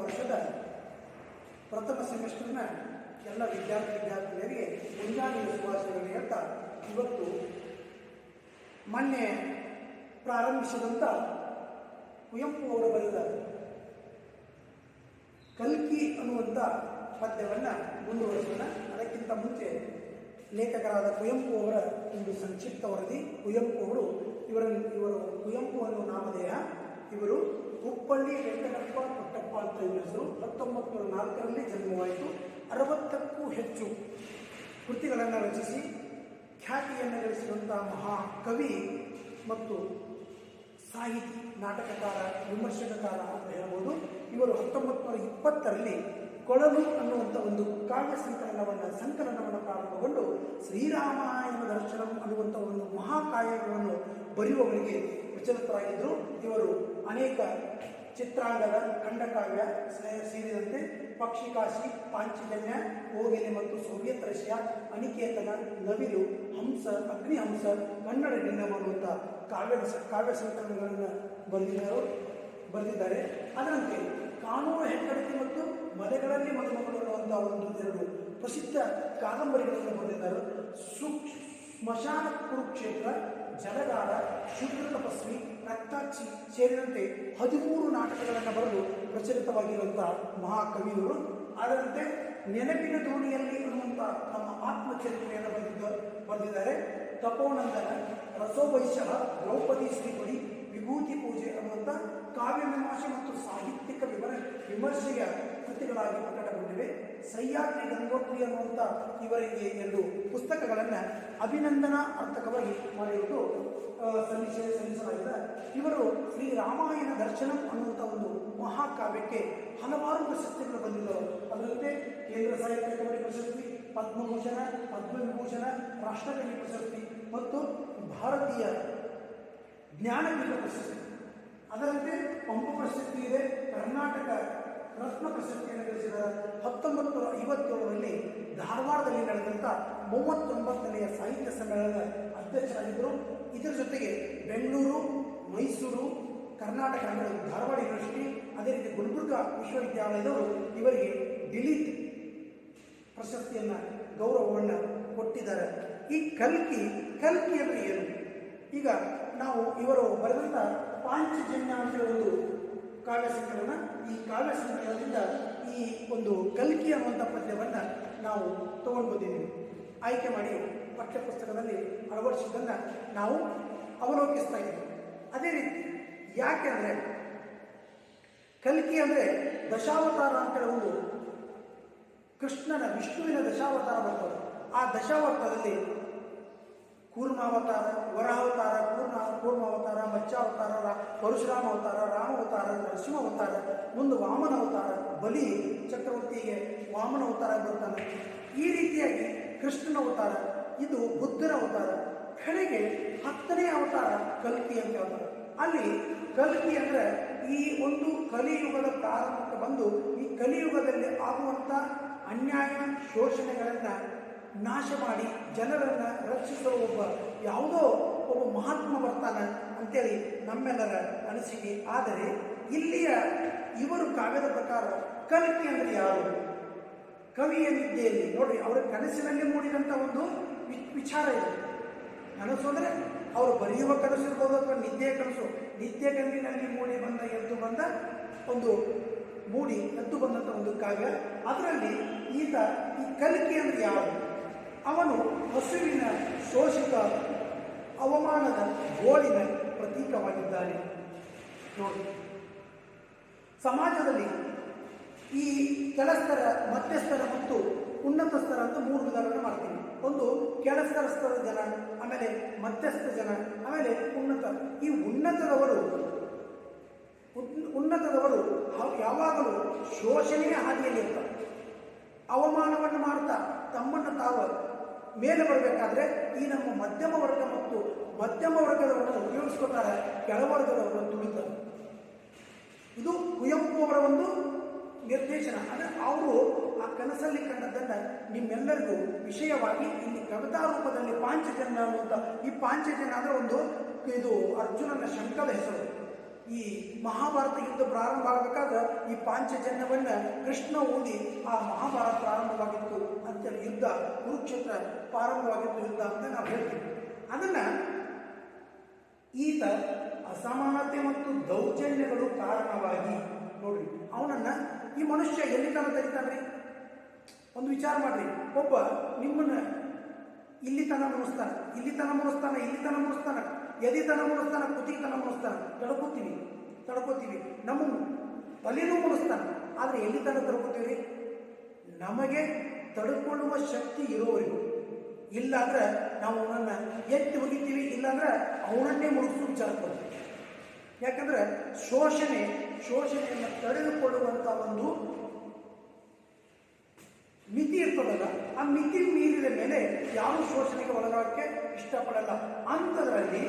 ವರ್ಷದ ಪ್ರಥಮ ಸೆಮಿಸ್ಟರ್ನ ಎಲ್ಲ ವಿದ್ಯಾರ್ಥಿನಿಯರಿಗೆ ಮುಂಜಾನೆ ಶುಭಾಶಯಗಳನ್ನು ಹೇಳ್ತಾ ಇವತ್ತು ಮೊನ್ನೆ ಪ್ರಾರಂಭಿಸಿದಂಥ ಕುವೆಂಪು ಅವರು ಬರೆದ ಕಲ್ಕಿ ಅನ್ನುವಂಥ ಪದ್ಯವನ್ನು ಮುಂದುವರಿಸೋಣ. ಅದಕ್ಕಿಂತ ಮುಂಚೆ ಲೇಖಕರಾದ ಕುವೆಂಪು ಅವರ ಒಂದು ಸಂಕ್ಷಿಪ್ತ ವರದಿ. ಕುವೆಂಪು ಅವರು ಇವರು ಕುವೆಂಪು ಅನ್ನುವ ನಾಮಧೇಯ. ಇವರು ಹುಬ್ಬಳ್ಳಿ ವೆಂಕಟಪ್ಪ ಪುಟ್ಟಪ್ಪ ಅಂತ ಇವರು ಹೆಸರು. 1904ರಲ್ಲಿ ಜನ್ಮವಾಯಿತು. 60ಕ್ಕೂ ಹೆಚ್ಚು ಕೃತಿಗಳನ್ನು ರಚಿಸಿ ಖ್ಯಾತಿಯನ್ನು ಗಳಿಸಿದಂತಹ ಮಹಾಕವಿ ಮತ್ತು ಸಾಹಿತಿ, ನಾಟಕಕಾರ, ವಿಮರ್ಶಕಕಾರ ಅಂತ ಹೇಳ್ಬೋದು. ಇವರು 1920ರಲ್ಲಿ ಕೊಳಲು ಅನ್ನುವಂಥ ಒಂದು ಕಾವ್ಯ ಸಂಕಲನವನ್ನು ಪ್ರಾರಂಭಗೊಂಡು ಶ್ರೀರಾಮಾಯಣ ದರ್ಶನಂ ಅನ್ನುವಂಥ ಒಂದು ಮಹಾಕಾವ್ಯಗಳನ್ನು ಬರೆಯುವವರಿಗೆ ಪ್ರಚಲಿತರಾಗಿದ್ದರು. ಇವರು ಅನೇಕ ಚಿತ್ರಾಂಗದ, ಖಂಡಕಾವ್ಯ ಸೇರಿದಂತೆ ಪಕ್ಷಿಕಾಶಿ, ಪಾಂಚಜನ್ಯ, ಕೋಗಿಲೆ ಮತ್ತು ಸೋವಿಯತ್ ರಷ್ಯಾ, ಅನಿಕೇತನ, ನವಿಲು, ಹಂಸ, ಅಗ್ನಿಹಂಸ, ಕನ್ನಡ ಡಿನ್ನಂ ಅನ್ನುವಂಥ ಕಾವ್ಯ ಸಂಕಲನಗಳನ್ನು ಬರೆದಿದ್ದಾರೆ. ಅದರಂತೆ ಕಾನೂನು ಹೆಗ್ಗಡತಿ ಮತ್ತು ಮಲೆಗಳಲ್ಲಿ ಮದುಮಗಳು ಅನ್ನುವಂಥ ಎರಡು ಪ್ರಸಿದ್ಧ ಕಾದಂಬರಿಗಳನ್ನು ಬರೆದಿದ್ದಾರೆ. ಸ್ಮಶಾನ ಕುರುಕ್ಷೇತ್ರ, ಜಲಗಾರ, ಶುದ್ಧ ತಪಸ್ವಿ, ರಕ್ತಾಕ್ಷಿ ಸೇರಿದಂತೆ 13 ನಾಟಕಗಳನ್ನು ಬರೆದು ಪ್ರಚಲಿತವಾಗಿರುವಂಥ ಮಹಾಕವಿಯವರು. ಅದರಂತೆ ನೆನಪಿನ ದೋಣಿಯಲ್ಲಿ ಅನ್ನುವಂಥ ನಮ್ಮ ಆತ್ಮಚರಿತ್ರೆಯನ್ನು ಬರೆದಿದ್ದಾರೆ. ತಪೋನಂದನ, ರಸೋವೈಶ್ಯ, ದ್ರೌಪದಿ ಶ್ರೀಪಡಿ, ವಿಭೂತಿ ಪೂಜೆ ಅನ್ನುವಂಥ ಕಾವ್ಯ ಮೀಮಾಂಸೆ ಮತ್ತು ಸಾಹಿತ್ಯಿಕ ವಿಮರ್ಶೆಯ ಕೃತಿಗಳಾಗಿ ಪ್ರಕಟಗೊಂಡಿವೆ. ಸಹ್ಯಾದ್ರಿ ಗಂಗೋತ್ರಿ ಅನ್ನುವಂಥ ಇವರಿಗೆ 2 ಪುಸ್ತಕಗಳನ್ನು ಅಭಿನಂದನಾ ಅರ್ಥಕವಾಗಿ ಮಾಡಿರುವುದು ಸಲ್ಲಿಸಲಾಗಿದೆ. ಇವರು ಶ್ರೀರಾಮಾಯಣ ದರ್ಶನಂ ಅನ್ನುವಂಥ ಒಂದು ಮಹಾಕಾವ್ಯಕ್ಕೆ ಹಲವಾರು ಪ್ರಶಸ್ತಿಗಳು ಬಂದಿದ್ದವರು. ಅದರಂತೆ ಕೇಂದ್ರ ಸಾಹಿತ್ಯ ಅಕಾಡೆಮಿ ಪ್ರಶಸ್ತಿ, ಪದ್ಮಭೂಷಣ, ಪದ್ಮವಿಭೂಷಣ, ರಾಷ್ಟ್ರಕವಿ ಪ್ರಶಸ್ತಿ ಮತ್ತು ಭಾರತೀಯ ಜ್ಞಾನಪೀಠ ಪ್ರಶಸ್ತಿ. ಅದರಂತೆ ಪಂಪ ಪ್ರಶಸ್ತಿ ಇದೆ. ಕರ್ನಾಟಕ ರತ್ನ ಪ್ರಶಸ್ತಿಯನ್ನು ಗಳಿಸಿದ 1957ರಲ್ಲಿ ಧಾರವಾಡದಲ್ಲಿ ನಡೆದಂಥ 39ನೇ ಸಾಹಿತ್ಯ ಸಮ್ಮೇಳನದ ಅಧ್ಯಕ್ಷರಾಗಿದ್ದರು. ಇದರ ಜೊತೆಗೆ ಬೆಂಗಳೂರು, ಮೈಸೂರು, ಕರ್ನಾಟಕ ಅಂದರೆ ಧಾರವಾಡ ಯೂನಿವರ್ಸಿಟಿ, ಅದೇ ರೀತಿ ಗುಲ್ಬರ್ಗಾ ವಿಶ್ವವಿದ್ಯಾಲಯದವರು ಇವರಿಗೆ ಡಿಲೀಟ್ ಪ್ರಶಸ್ತಿಯನ್ನು, ಗೌರವವನ್ನು ಕೊಟ್ಟಿದ್ದಾರೆ. ಈ ಕಲ್ಕಿ ಅಂದರೆ ಏನು? ಈಗ ನಾವು ಇವರು ಬರೆದಂಥ ಪಾಂಚಜನ್ಯ ಅಂತ ಒಂದು ಕಾವ್ಯ ಸಂಕಲನ, ಈ ಕಾವ್ಯ ಸಂಕಲನದಿಂದ ಈ ಒಂದು ಕಲ್ಕಿ ಅನ್ನುವಂಥ ಪದ್ಯವನ್ನು ನಾವು ತಗೊಂಡು ಬಂದಿದ್ದೀವಿ. ಆಯ್ಕೆ ಮಾಡಿ ಪಠ್ಯಪುಸ್ತಕದಲ್ಲಿ ಅಳವಡಿಸಿದ್ದನ್ನು ನಾವು ಅವಲೋಕಿಸ್ತಾ ಇದ್ದೀವಿ. ಅದೇ ರೀತಿ ಯಾಕೆ ಅಂದರೆ ಕಲ್ಕಿ ಅಂದರೆ ದಶಾವತಾರ ಅಂತೇಳಿ ಒಂದು ವಿಷ್ಣುವಿನ ದಶಾವತಾರ ಬರ್ತದೆ. ಆ ದಶಾವತಾರದಲ್ಲಿ ಕೂರ್ಮಾವತಾರ, ವರಾವತಾರ, ಕೂರ್ಮಾವತಾರ, ಮತ್ಸ್ಯಾವತಾರ, ಪರಶುರಾಮ ಅವತಾರ, ರಾಮಾವತಾರ, ನರಸಿಂಹ ಅವತಾರ, ಮುಂದೆ ವಾಮನ ಅವತಾರ, ಬಲಿ ಚಕ್ರವರ್ತಿಗೆ ವಾಮನ ಅವತಾರ ಬರ್ತಾನೆ. ಈ ರೀತಿಯಾಗಿ ಕೃಷ್ಣನ ಅವತಾರ, ಇದು ಬುದ್ಧನ ಅವತಾರ. ಕಡೆಗೆ 10ನೇ ಅವತಾರ ಕಲ್ಕಿ ಅಂತ ಹೇಳ್ತಾರೆ. ಅಲ್ಲಿ ಕಲ್ಕಿ ಅಂದರೆ ಈ ಒಂದು ಕಲಿಯುಗದ ಪ್ರಾರಂಭಕ್ಕೆ ಬಂದು ಈ ಕಲಿಯುಗದಲ್ಲಿ ಆಗುವಂಥ ಅನ್ಯಾಯ ಶೋಷಣೆಗಳನ್ನು ನಾಶ ಮಾಡಿ ಜನರನ್ನು ರಕ್ಷಿಸುವ ಯಾವುದೋ ಒಬ್ಬ ಮಹಾತ್ಮ ಬರ್ತಾನೆ ಅಂತೇಳಿ ನಮ್ಮೆಲ್ಲರ ಅನಿಸಿಕೆ. ಆದರೆ ಇಲ್ಲಿಯ ಇವರು ಕಾವ್ಯದ ಪ್ರಕಾರ ಕಲ್ಕಿ ಅಂದರೆ ಯಾರು? ಕವಿಯ ನಿದ್ದೆಯಲ್ಲಿ ನೋಡ್ರಿ, ಅವರ ಕನಸಿನಲ್ಲಿ ಮೂಡಿದಂಥ ಒಂದು ವಿಚಾರ ಇದೆ. ಕನಸು ಅಂದರೆ ಅವರು ಬರೆಯುವ ಕನಸು ಇರ್ಬೋದು ಅಥವಾ ನಿದ್ದೆಯ ಕನಸು. ನಿದ್ದೆ ಗಂಗಿನಲ್ಲಿ ಎದ್ದು ಬಂದಂಥ ಒಂದು ಕಾವ್ಯ. ಅದರಲ್ಲಿ ಈ ಕಲ್ಕಿ ಅಂದರೆ ಯಾರು? ಅವನು ಹಸುವಿನ ಶೋಷಿತ ಅವಮಾನದ ಗೋಳಿನ ಪ್ರತೀಕವಾಗಿದ್ದಾನೆ. ನೋಡಿ, ಸಮಾಜದಲ್ಲಿ ಈ ಕೆಳಸ್ತರ, ಮಧ್ಯಸ್ಥರ ಮತ್ತು ಉನ್ನತ ಸ್ತರ ಅಂತ 3 ವಿಧಾನಗಳನ್ನು ಮಾಡ್ತೀವಿ. ಒಂದು ಕೆಳಸ್ತರದ ಜನ, ಆಮೇಲೆ ಮಧ್ಯಸ್ಥ ಜನ, ಆಮೇಲೆ ಉನ್ನತ. ಈ ಉನ್ನತದವರು ಯಾವಾಗಲೂ ಶೋಷಣೆಯ ಹಾದಿಯಲ್ಲಿ ಇರ್ತಾರೆ. ಅವಮಾನವನ್ನು ಮಾಡ್ತಾ ತಮ್ಮನ್ನು ತಾವು ಮೇಲೆ ಬರಬೇಕಾದ್ರೆ ಈ ನಮ್ಮ ಮಧ್ಯಮ ವರ್ಗ ಮತ್ತು ಮಧ್ಯಮ ವರ್ಗದವರನ್ನು ಉಪಯೋಗಿಸ್ಕೊತಾರೆ, ಕೆಳವರ್ಗದವರನ್ನು ತುಳಿತಾರೆ. ಇದು ಕುವೆಂಪು ಅವರ ಒಂದು ನಿರ್ದೇಶನ. ಅಂದರೆ ಅವರು ಆ ಕನಸಲ್ಲಿ ಕಂಡದ್ದನ್ನು ನಿಮ್ಮೆಲ್ಲರಿಗೂ ವಿಷಯವಾಗಿ ಇಲ್ಲಿ ಕವಿತಾ ರೂಪದಲ್ಲಿ ಪಾಂಚಜನ್ಯ ಅನ್ನುವಂಥ, ಈ ಪಾಂಚಜನ್ಯ ಅಂದರೆ ಇದು ಅರ್ಜುನನ ಶಂಖದ ಹೆಸರು. ಈ ಮಹಾಭಾರತ ಯುದ್ಧ ಪ್ರಾರಂಭ ಆಗಬೇಕಾದ್ರೆ ಈ ಪಾಂಚಜನ್ಯವನ್ನ ಕೃಷ್ಣ ಓದಿ ಆ ಮಹಾಭಾರತ ಪ್ರಾರಂಭವಾಗಿತ್ತು ಅಂತೇಳಿ, ಯುದ್ಧ ಕುರುಕ್ಷೇತ್ರ ಪ್ರಾರಂಭವಾಗಿತ್ತು ಯುದ್ಧ ಅಂತ ನಾವು ಹೇಳ್ತೀವಿ. ಅದನ್ನ ಈತ ಅಸಮಾನತೆ ಮತ್ತು ದೌರ್ಜನ್ಯಗಳು ಕಾರಣವಾಗಿ ನೋಡ್ರಿ, ಅವನನ್ನ ಈ ಮನುಷ್ಯ ಎಲ್ಲಿ ತನ ತೆಗಿತಾನ್ರಿ? ಒಂದು ವಿಚಾರ ಮಾಡ್ರಿ, ಒಬ್ಬ ನಿಮ್ಮನ್ನ ಇಲ್ಲಿ ತನ ಮುಗಿಸ್ತಾನೆ, ಇಲ್ಲಿ ತನ ಮುಗಿಸ್ತಾನೆ, ಇಲ್ಲಿ ತನ ಮುಗಿಸ್ತಾನೆ, ಎದಿ ತನ ಮುಗಿಸ್ತಾನೆ, ಕುತಿ ತನ ಮುಗಿಸ್ತಾನೆ, ತಡ್ಕೋತೀವಿ, ನಮ್ಮ ತಲೆನೂ ಮುಗಿಸ್ತಾನೆ. ಆದ್ರೆ ಎಲ್ಲಿ ತನ ತಡ್ಕೋತೀವಿ? ನಮಗೆ ತಡ್ಕೊಳ್ಳುವ ಶಕ್ತಿ ಇರೋವರೆಗೂ. ಇಲ್ಲಾಂದ್ರೆ ನಾವು ಅವನನ್ನ ಎತ್ತಿ ಹೋಗಿತೀವಿ, ಇಲ್ಲಾಂದ್ರೆ ಅವನನ್ನೇ ಮುಗಿಸು ವಿಚಾರ ಕೊಡ್ತೀವಿ. ಯಾಕಂದ್ರೆ ಶೋಷಣೆಯನ್ನು ತಡೆದುಕೊಳ್ಳುವಂತ ಒಂದು ಮಿತಿ ಇರ್ತದಲ್ಲ, ಆ ಮಿತಿ ಮೀರಿದ ಮೇಲೆ ಯಾವ ಶೋಷಣೆಗೆ ಒಳಗಾಗಕ್ಕೆ ಇಷ್ಟಪಡಲ್ಲ. ಅಂಥದ್ರಲ್ಲಿ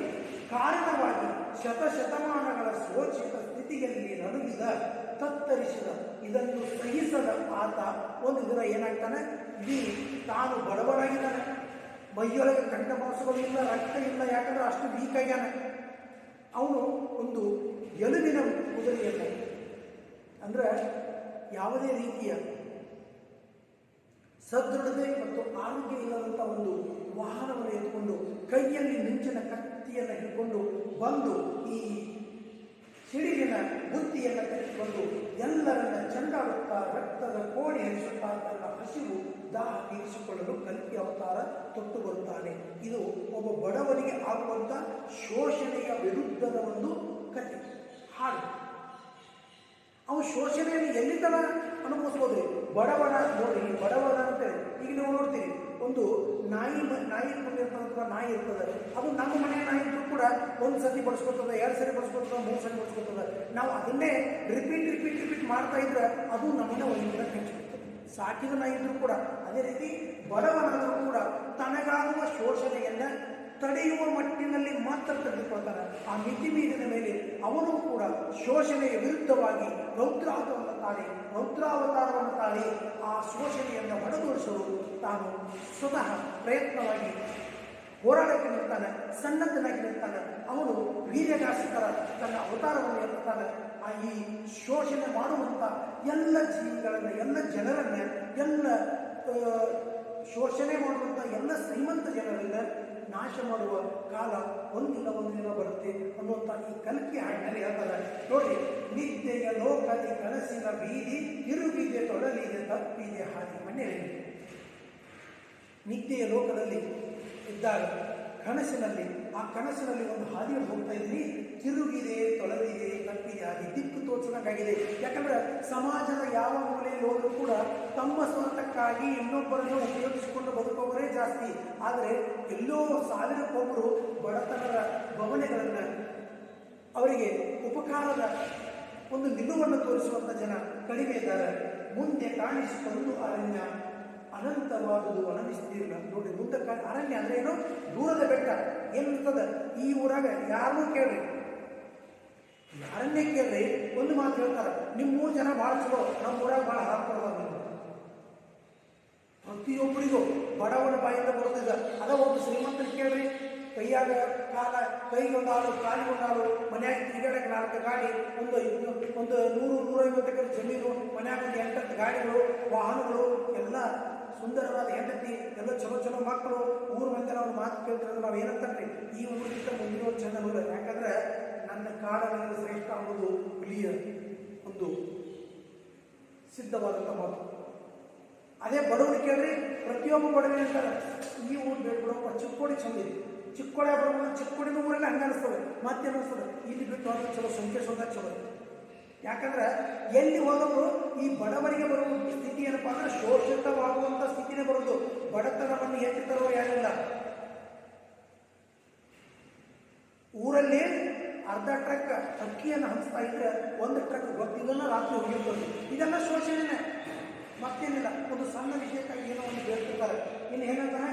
ಕಾರಣವಾಗಿ ಶತಶತಮಾನಗಳ ಶೋಷಿತ ಸ್ಥಿತಿಯಲ್ಲಿ ನಡುಗಿದ ತತ್ತರಿಸಿದ ಇದನ್ನು ಸಹಿಸದ ಆತ ಒಂದು ದಿನ ಏನಾಗ್ತಾನೆ, ಇಡೀ ತಾನು ಬಡವನಾಗಿದ್ದಾನೆ, ಮೈಯೊಳಗೆ ಕಂಠ ಮಾಂಸಗಳು ಇಲ್ಲ, ರಕ್ತ ಇಲ್ಲ, ಯಾಕಂದ್ರೆ ಅಷ್ಟು ವೀಕ್ ಆಗ್ಯಾನ. ಅವನು ಒಂದು ಎಲುಬಿನ ಕುದುರೆಯಲ್ಲ, ಅಂದ್ರೆ ಯಾವುದೇ ರೀತಿಯ ಸದೃಢತೆ ಮತ್ತು ಆರೋಗ್ಯ ಇಲ್ಲದಂಥ ಒಂದು ವಾಹನವನ್ನು ಎತ್ಕೊಂಡು ಕೈಯಲ್ಲಿ ಮಿಂಚಿನ ಕತ್ತಿಯನ್ನು ಹಿಡ್ಕೊಂಡು ಬಂದು ಈ ಸಿಡಿಲಿನ ಬುದ್ಧಿಯನ್ನು ತೆಗೆದುಕೊಂಡು ಎಲ್ಲರನ್ನ ಚೆಂಡಾಡುತ್ತಾ ರಕ್ತದ ಕೋಡಿ ಹರಿಸುತ್ತಾ ತನ್ನ ಹಸಿವು ದಾಹ ತೀರಿಸಿಕೊಳ್ಳಲು ಕಲ್ಕಿ ಅವತಾರ ತೊಟ್ಟು ಬರುತ್ತಾನೆ. ಇದು ಒಬ್ಬ ಬಡವನಿಗೆ ಆಗುವಂಥ ಶೋಷಣೆಯ ವಿರುದ್ಧದ ಒಂದು ಕಥೆ ಹಾಡು. ಅವು ಶೋಷಣೆಯನ್ನು ಎಲ್ಲಿ ತನ ಅನುಭವಿಸ್ಬೋದ್ರಿ? ಬಡವನ ನೋಡಿ, ಬಡವನ ಅಂತೇಳಿ ಈಗ ನೀವು ನೋಡ್ತೀರಿ, ಒಂದು ನಾಯಿ ಇರ್ತದೆ, ನಾಯಿ ಇರ್ತದೆ, ಅದು ನಮ್ಮ ಮನೆಯ ನಾಯಿ ಇದ್ರೂ ಕೂಡ ಒಂದು ಸತಿ ಬಡಿಸ್ಕೊತದ, 2 ಸರಿ ಬಡಿಸ್ಕೊತದ, 3 ಸರಿ ಬಡಿಸ್ಕೊತದ. ನಾವು ಅದನ್ನೇ ರಿಪೀಟ್ ಮಾಡ್ತಾ ಇದ್ರೆ ಅದು ನಮ್ಮನ್ನ ಒಂದು ದಿನ ಕೆಚ್ಚಿಬಿಡ್ತದೆ. ಸಾಕಿದ ನಾಯಿ ಇದ್ರೂ ಕೂಡ ಅದೇ ರೀತಿ ಬಡವನಾದರೂ ಕೂಡ ತನಗಾಗುವ ಶೋಷಣೆಯನ್ನ ತಡೆಯುವ ಮಟ್ಟಿನಲ್ಲಿ ಮಾತ್ರ ತೆಗೆದುಕೊಳ್ತಾನೆ. ಆ ಮಿತಿ ಮೀರಿದ ಮೇಲೆ ಅವನು ಕೂಡ ಶೋಷಣೆಯ ವಿರುದ್ಧವಾಗಿ ರೌದ್ರಾವತಾರವನ್ನು ತಾಳಿ ಆ ಶೋಷಣೆಯನ್ನು ಹೊಡೆದೋಡಿಸಲು ತಾನು ಸ್ವತಃ ಪ್ರಯತ್ನವಾಗಿ ಹೋರಾಟಕ್ಕೆ ನಿಲ್ತಾನೆ, ಸನ್ನದ್ಧನಾಗಿ ನಿಲ್ತಾನೆ. ಅವನು ವೀರ್ಯಗಾಸಿಕರ ತನ್ನ ಅವತಾರವನ್ನು ಎತ್ತುತ್ತಾನೆ. ಆ ಈ ಶೋಷಣೆ ಮಾಡುವಂಥ ಎಲ್ಲ ಜೀವಿಗಳನ್ನು, ಎಲ್ಲ ಜನರನ್ನ, ಎಲ್ಲ ಶೋಷಣೆ ಮಾಡುವಂಥ ಎಲ್ಲ ಶ್ರೀಮಂತ ಜನರನ್ನ ನಾಶ ಮಾಡುವ ಕಾಲ ಒಂದಿಲ್ಲ ಒಂದು ದಿನ ಬರುತ್ತೆ ಅನ್ನುವಂಥ ಈ ಕಲ್ಕಿ ಹಾಡಿನಲ್ಲಿ ಹೇಳ್ತಾರೆ ನೋಡಿ. ನಿದ್ದೆಯ ಲೋಕದಿ ಕನಸಿನ ಬೀದಿ ತಿರುಗಿದೆ ತೊಡಲಿದೆ ತಪ್ಪಿದೆ ಹಾದಿ ಮನೆಯಲ್ಲಿ. ನಿದ್ದೆಯ ಲೋಕದಲ್ಲಿ ಇದ್ದಾಗ ಆ ಕನಸಿನಲ್ಲಿ ಒಂದು ಹಾದಿಯಲ್ಲಿ ಹೋಗ್ತಾ ಇದ್ದೀನಿ, ತಿರುಗಿದೆ, ತೊಳಲಿದೆ, ತಪ್ಪಿದೆ ಹಾದಿ, ದಿಕ್ಕು ತೋರಿಸಬೇಕಾಗಿದೆ. ಯಾಕಂದ್ರೆ ಸಮಾಜದ ಯಾವ ಮೂಲೆಯಲ್ಲಿ ಹೋದರೂ ಕೂಡ ತಮ್ಮ ಸ್ವಂತಕ್ಕಾಗಿ ಇನ್ನೊಬ್ಬರನ್ನು ಉಪಯೋಗಿಸಿಕೊಂಡು ಬದುಕುವವರೇ ಜಾಸ್ತಿ. ಆದರೆ ಎಲ್ಲೋ ಸಾವಿರಕ್ಕೊಬ್ಬರು ಬಡತನದ ಭವನೆಗಳನ್ನು, ಅವರಿಗೆ ಉಪಕಾರದ ಒಂದು ನಿಲುವನ್ನು ತೋರಿಸುವಂಥ ಜನ ಕಡಿಮೆ ಇದ್ದಾರೆ. ಮುಂದೆ ಕಾಣಿಸಿಕೊಂಡು ಅರಣ್ಯ ಅನಂತವಾದುದು ವನವಿಸ್ತೀರ್ಣ ನೋಡಿ. ಮುಂದೆ ಅರಣ್ಯ ಅಂದ್ರೆ ಏನು? ದೂರದ ಬೆಟ್ಟ ಏನಿರ್ತದ. ಈ ಊರಾಗ ಯಾರನ್ನೂ ಕೇಳ್ರಿ, ಅರಣ್ಯ ಕೇಳ್ರಿ, ಒಂದು ಮಾತು ಹೇಳ್ತಾರೆ, ನಿಮ್ಮೂರು ಜನ ಭಾಳ ಚಲೋ, ನಮ್ಮ ಊರಾಗ ಭಾಳ ಹಾಕೊಡೋದು. ಪ್ರತಿಯೊಬ್ಬರಿಗೂ ಬಡವನ ಬಾಯಿಂದ ಬರುತ್ತಿದ್ದ ಅದ. ಒಂದು ಶ್ರೀಮಂತರು ಕೇಳ್ರಿ, ಕೈಯಾಗ ಕೈಗೊಂದಾಳು, ಕಾಲಿಗೊಂದಾಳು, ಮನ್ಯಾಗ ತಿರುಗಾಡಕ್ಕೆ 4 ಗಾಡಿ, ಒಂದು 100-150 ಎಕರೆ ಜಮೀನು, ಮನ್ಯಾಗ ಒಂದು 8-10 ಗಾಡಿಗಳು, ವಾಹನಗಳು, ಎಲ್ಲ ಸುಂದರವಾದ ಹೆಂಡತಿ, ಎಲ್ಲ ಚಲೋ ಮಕ್ಕಳು. ಊರು ಮಂದಿ ನಾವು ಮಾತು ಕೇಳ್ತಾರೆ, ನಾವು ಏನಂತಂದ್ರಿ, ಈ ಊರಿಗಿಂತ ಮುಂದಿನ ಚೆನ್ನಲ್ಲ. ಯಾಕಂದ್ರೆ ನನ್ನ ಕಾಡಲ್ಲಿ ಶ್ರೇಷ್ಠ ಅನ್ನೋದು ಹುಲಿಯ ಒಂದು ಸಿದ್ಧವಾದಂಥ ಮಾತು. ಅದೇ ಬಡವರು ಕೇಳ್ರಿ, ಪ್ರತಿಯೊಬ್ಬ ಬಡವೇ ಅಂತಾರೆ, ಈ ಊರು ಬೇಡ್ಬಿಡಪ್ಪ, ಚಿಕ್ಕೋಡಿ ಚಂದ ಇದೆ, ಚಿಕ್ಕೋಡಿ ಬರ್ಬೋದು, ಚಿಕ್ಕೋಡಿನ ಊರಲ್ಲಿ ಹಂಗೆ ಅನಿಸ್ತದೆ. ಮತ್ತೇನು ಅನಿಸ್ತದೆ, ಇಲ್ಲಿ ಬಿಟ್ಟು ಹೋದ್ರೆ ಚಲೋ, ಸಂಖ್ಯೆ ಸೊಂದ ಚಲೋ. ಯಾಕಂದ್ರೆ ಎಲ್ಲಿ ಹೋದವರು ಈ ಬಡವರಿಗೆ ಬರುವ ಸ್ಥಿತಿ ಏನಪ್ಪಾ ಅಂದ್ರೆ ಶೋಷಿತವಾಗುವಂಥ ಸ್ಥಿತಿನೇ ಬರೋದು. ಬಡತನವನ್ನು ಎತ್ತಿ ತರುವ ಯಾರಿಲ್ಲ. ಊರಲ್ಲಿ ಅರ್ಧ ಟ್ರಕ್ ಅಕ್ಕಿಯನ್ನು ಹಂಚ್ತಾ ಇದ್ರೆ 1 ಟ್ರಕ್ ಗೊತ್ತಿದ್ದನ್ನ ರಾತ್ರಿ ಹೋಗಿರ್ಬೋದು. ಇದೆಲ್ಲ ಶೋಷಣೆನೇ, ಮತ್ತೇನಿಲ್ಲ. ಒಂದು ಸಣ್ಣ ವಿಷಯಕ್ಕಾಗಿ ಏನೋ ಒಂದು ಬೇಡ್ತಿರ್ತಾರೆ. ಇನ್ನು ಏನಂತಾನೆ,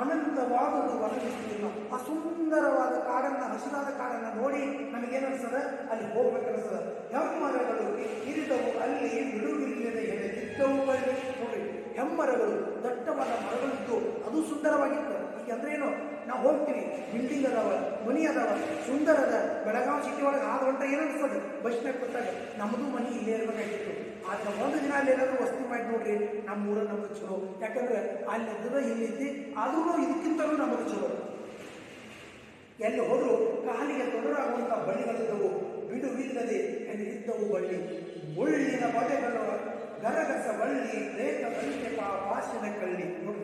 ಅನಂತವಾದದ್ದು ವನವಿಸ್ತೀರ್ಣ. ಆ ಸುಂದರವಾದ ಕಾಡನ್ನು, ಹಸಿರಾದ ಕಾಡನ್ನು ನೋಡಿ ನಮಗೇನಿಸ್ತದೆ, ಅಲ್ಲಿ ಹೋಗ್ಬೇಕನ್ನಿಸ್ತದೆ. ಹೆಮ್ಮರಗಳು ಇರಿದವು ಅಲ್ಲಿ ಬಿಡುವಿಲ್ಲದೆ ಎಳೆದಿದ್ದವು ಬಳ್ಳಿ ನೋಡಿ. ಹೆಮ್ಮರಗಳು, ದಟ್ಟವಾದ ಮರಗಳಿದ್ದು ಅದು ಸುಂದರವಾಗಿತ್ತು. ಈಗ ಅಂದ್ರೆ ಏನು, ನಾವು ಹೋಗ್ತೀವಿ, ಬಿಲ್ಡಿಂಗ್ ಅದಾವ, ಮನಿ ಅದಾವ, ಸುಂದರ ಅದ. ಬೆಳಗಾವಿ ಸಿಟಿ ಒಳಗೆ 6 ಗಂಟೆ ಏನು ಅನ್ಸೋದು ಬಸ್ನಾಗ ಕೂತಾಗ ನಮ್ಮದು ಮನಿ ಇಲ್ಲೇ ಇರಬೇಕಾಗಿತ್ತು. ಆದ್ರೆ ಒಂದು ದಿನ ಅಲ್ಲಿ ಏನಾದರೂ ವಸ್ತು ಮಾಡಿ ನೋಡ್ರಿ, ನಮ್ಮ ಊರ ನಮಗೆ ಚಲೋ. ಯಾಕಂದ್ರೆ ಅಲ್ಲಿ ಎದ್ದದ ಇಲ್ಲೈತಿ, ಆದ್ರೂ ಇದಕ್ಕಿಂತಲೂ ನಮಗೆ ಚಲೋ. ಎಲ್ಲಿ ಹೋದ್ರು ಕಾಲಿಗೆ ತೊಡರಾಗುವಂಥ ಬಳ್ಳಿಗಳಿದ್ದವು, ಬಿಡುವಿಲ್ಲದೆ ಎಲ್ಲಿದ್ದವು ಬಳ್ಳಿ. ಮುಳ್ಳಿನ ಬಗೆಗಳು ಗರಗಸ ಬಳ್ಳಿ, ರೇಖ ಬಳಿಕೆ ವಾಸಿನ ಕಳ್ಳಿ. ನೋಡಿ,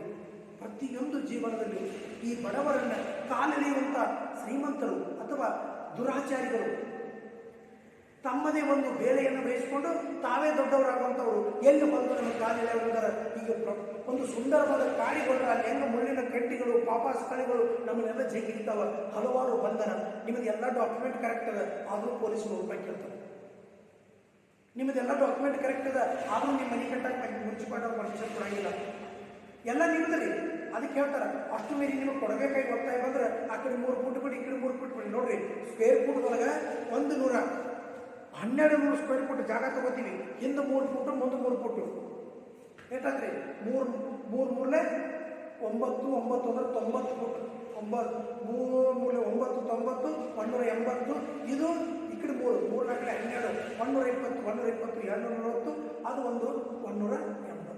ಪ್ರತಿಯೊಂದು ಜೀವನದಲ್ಲಿ ಈ ಬಡವರನ್ನ ಕಾಲೆಳೆಯುವಂಥ ಶ್ರೀಮಂತರು ಅಥವಾ ದುರಾಚಾರಿಗಳು ತಮ್ಮದೇ ಒಂದು ಬೇಳೆಯನ್ನು ಬೇಯಿಸಿಕೊಂಡು ತಾವೇ ದೊಡ್ಡವರಾಗುವಂಥವ್ರು ಎಲ್ಲಿ ಬಂದು ನಮ್ಮ ಕಾಲೆಳೆಯುವುದರ. ಈಗ ಒಂದು ಸುಂದರವಾದ ಕಾಡಿಗೊಂಡ್ರೆ ಅಲ್ಲಿ ಹೆಂಗ ಮುಳ್ಳಿನ ಕಡ್ಡಿಗಳು, ಪಾಪಾಸ್ಕಳಿಗಳು ನಮ್ಮನ್ನೆಲ್ಲ ಜಗ್ಗಿರ್ತಾವ. ಹಲವಾರು ಬಂಧನ. ನಿಮ್ಮದೆಲ್ಲ ಡಾಕ್ಯುಮೆಂಟ್ ಕರೆಕ್ಟ್ ಅದ, ಆದರೂ ಪೊಲೀಸರು ರೂಪಾಯಿ ಕೇಳ್ತಾರೆ. ನಿಮ್ಮದೆಲ್ಲ ಡಾಕ್ಯುಮೆಂಟ್ ಕರೆಕ್ಟ್ ಅದ, ಆದರೂ ನಿಮ್ಮ ಮನೆ ಕಟ್ಟಕ್ಕೆ ಮುನ್ಸಿಪಾಲ್ಟಿ ಪರ್ಮಿಷನ್ ಕೊಡಂಗಿಲ್ಲ. ಎಲ್ಲ ನಿಮ್ಮದ್ರಿ. ಅದಕ್ಕೆ ಹೇಳ್ತಾರೆ, ಅಷ್ಟು ಮೀರಿ ನಿಮಗೆ ಕೊಡಬೇಕಾಗಿ ಒತ್ತಾಯ ಬಂದ್ರೆ ಆ ಕಡೆ 3 ಫುಟ್ ಬಿಡಿ, ಈ ಕಡೆ 3 ಫುಟ್ ಬಿಡಿ. ನೋಡ್ರಿ, ಸ್ಕ್ವೇರ್ ಫುಟ್ ಒಳಗೆ 1200 ಸ್ಕ್ವೇರ್ ಫುಟ್ ಜಾಗ ತಗೋತೀವಿ. ಹಿಂದೆ 3 ಫುಟ್, ಮುಂದೆ 3 ಫುಟ್. ಏಟಾದ್ರಿ 3 ಮೂರಲೆ 9 9 ಅಂದ್ರೆ 90 ಫುಟ್. 3 ಮೂಲೆ 9 90 180. ಇದು ಈ ಕಡೆ 3 3 4 12 120 120 240. ಅದು ಒಂದು 180.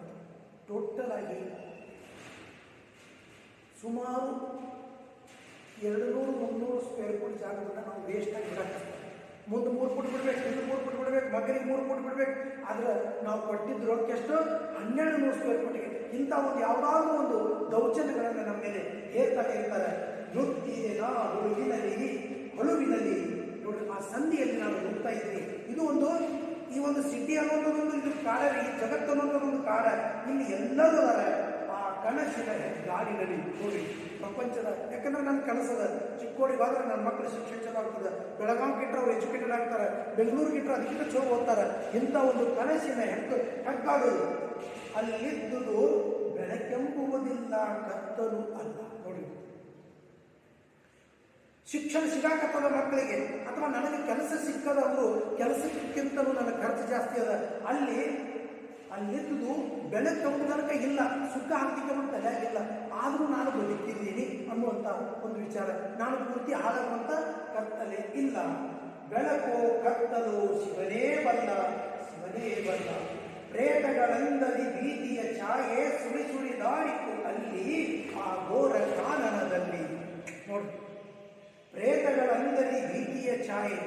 ಟೋಟಲ್ ಆಗಿ ಸುಮಾರು 200-300 ಸ್ಕ್ವೇರ್ ಫುಟ್ ಜಾಗದಿಂದ ನಾವು ವೇಸ್ಟ್ ಆಗಿ ಇಡಕ್ಕೆ. ಮುಂದೆ 3 ಫುಟ್ ಬಿಡ್ಬೇಕು, ಹಿಂದೆ 3 ಫುಟ್ ಬಿಡ್ಬೇಕು, ಮಗನಿಗೆ 3 ಫುಟ್ ಬಿಡ್ಬೇಕು. ಆದ್ರೆ ನಾವು ಕೊಟ್ಟಿದ್ದು ರೊಕ್ಕ ಎಷ್ಟು? 1200 ಸ್ಕ್ವೇರ್ ಫುಟ್ಗೆ. ಇಂಥ ಒಂದು ಯಾವುದಾದ್ರೂ ಒಂದು ದೌರ್ಜನ್ಯಗಳನ್ನು ನಮ್ಮ ಮೇಲೆ ಹೇರ್ತಾನೆ ಇರ್ತಾರೆ. ನುಗ್ಗಿನ ಹುಳುವಿನಲ್ಲಿ ಹೊಳುವಿನಲ್ಲಿ. ನೋಡಿ, ಆ ಸಂಧಿಯಲ್ಲಿ ನಾವು ಹೋಗ್ತಾ ಇದ್ದೀವಿ. ಇದು ಒಂದು ಈ ಒಂದು ಸಿಟಿ ಅನ್ನೋದೊಂದು ಇದು ಕಾಡ, ಈ ಜಗತ್ತು ಅನ್ನೋದೊಂದು ಕಾಡ. ಇಲ್ಲಿ ಎಲ್ಲರೂ ಅದಾರೆ. ಆ ಕನಸಿನ ಗಾಡಿನಲ್ಲಿ ನೋಡಿ ಪ್ರಪಂಚದ. ಯಾಕಂದ್ರೆ ನನ್ನ ಕನಸದ ಚಿಕ್ಕೋಡಿಗೆ ಹೋದ್ರೆ ನನ್ನ ಮಕ್ಕಳು ಶಿಕ್ಷಣ ಚಲೋ ಆಗ್ತದೆ, ಬೆಳಗಾವಿ ಗಿಟ್ರೆ ಅವ್ರು ಎಜುಕೇಟೆಡ್ ಆಗ್ತಾರೆ, ಬೆಂಗಳೂರು ಗಿಟ್ರೆ ಅದಕ್ಕಿಂತ ಚಲೋ ಓದ್ತಾರೆ. ಇಂಥ ಒಂದು ಕನಸಿನ ಹೆಗ್ಗಾಡೋದು. ಅಲ್ಲಿದ್ದುದು ಬೆಳಕೆಂಬುವುದಿಲ್ಲ, ಕತ್ತಲು ಅಲ್ಲ. ನೋಡಿ, ಶಿಕ್ಷಣ ಸಿಗಾಕತ್ತದ ಮಕ್ಕಳಿಗೆ, ಅಥವಾ ನನಗೆ ಕೆಲಸ ಸಿಕ್ಕದವರು ಕೆಲಸಕ್ಕಿಂತಲೂ ನನ್ನ ಖರ್ಚು ಜಾಸ್ತಿ ಅದ. ಅಲ್ಲಿದ್ದುದು ಬೆಳಕೆಂಬುದನಕ ಇಲ್ಲ, ಸುಖ ಆಗ್ತಿಕ್ಕೆ ತಲೆಯಾಗಿಲ್ಲ. ಆದರೂ ನಾನು ಬದುಕಿದ್ದೀನಿ ಅನ್ನುವಂಥ ಒಂದು ವಿಚಾರ. ನಾನು ಪೂರ್ತಿ ಹಾಳಾಗುವಂಥ ಕತ್ತಲೆ ಇಲ್ಲ. ಬೆಳಕು ಕತ್ತಲು ಶಿವನೇ ಬಲ್ಲ, ಶಿವನೇ ಬಲ್ಲ. ಪ್ರೇತಗಳಂದದಿ ಭೀತಿಯ ಛಾಯೆ ಸುಳಿ ಸುಳಿದಾಡಿತು ಅಲ್ಲಿ ಆ ಘೋರ ಕಾನನದಲ್ಲಿ. ನೋಡಿ, ಪ್ರೇತಗಳಂದದಿ ಭೀತಿಯ ಛಾಯೆ.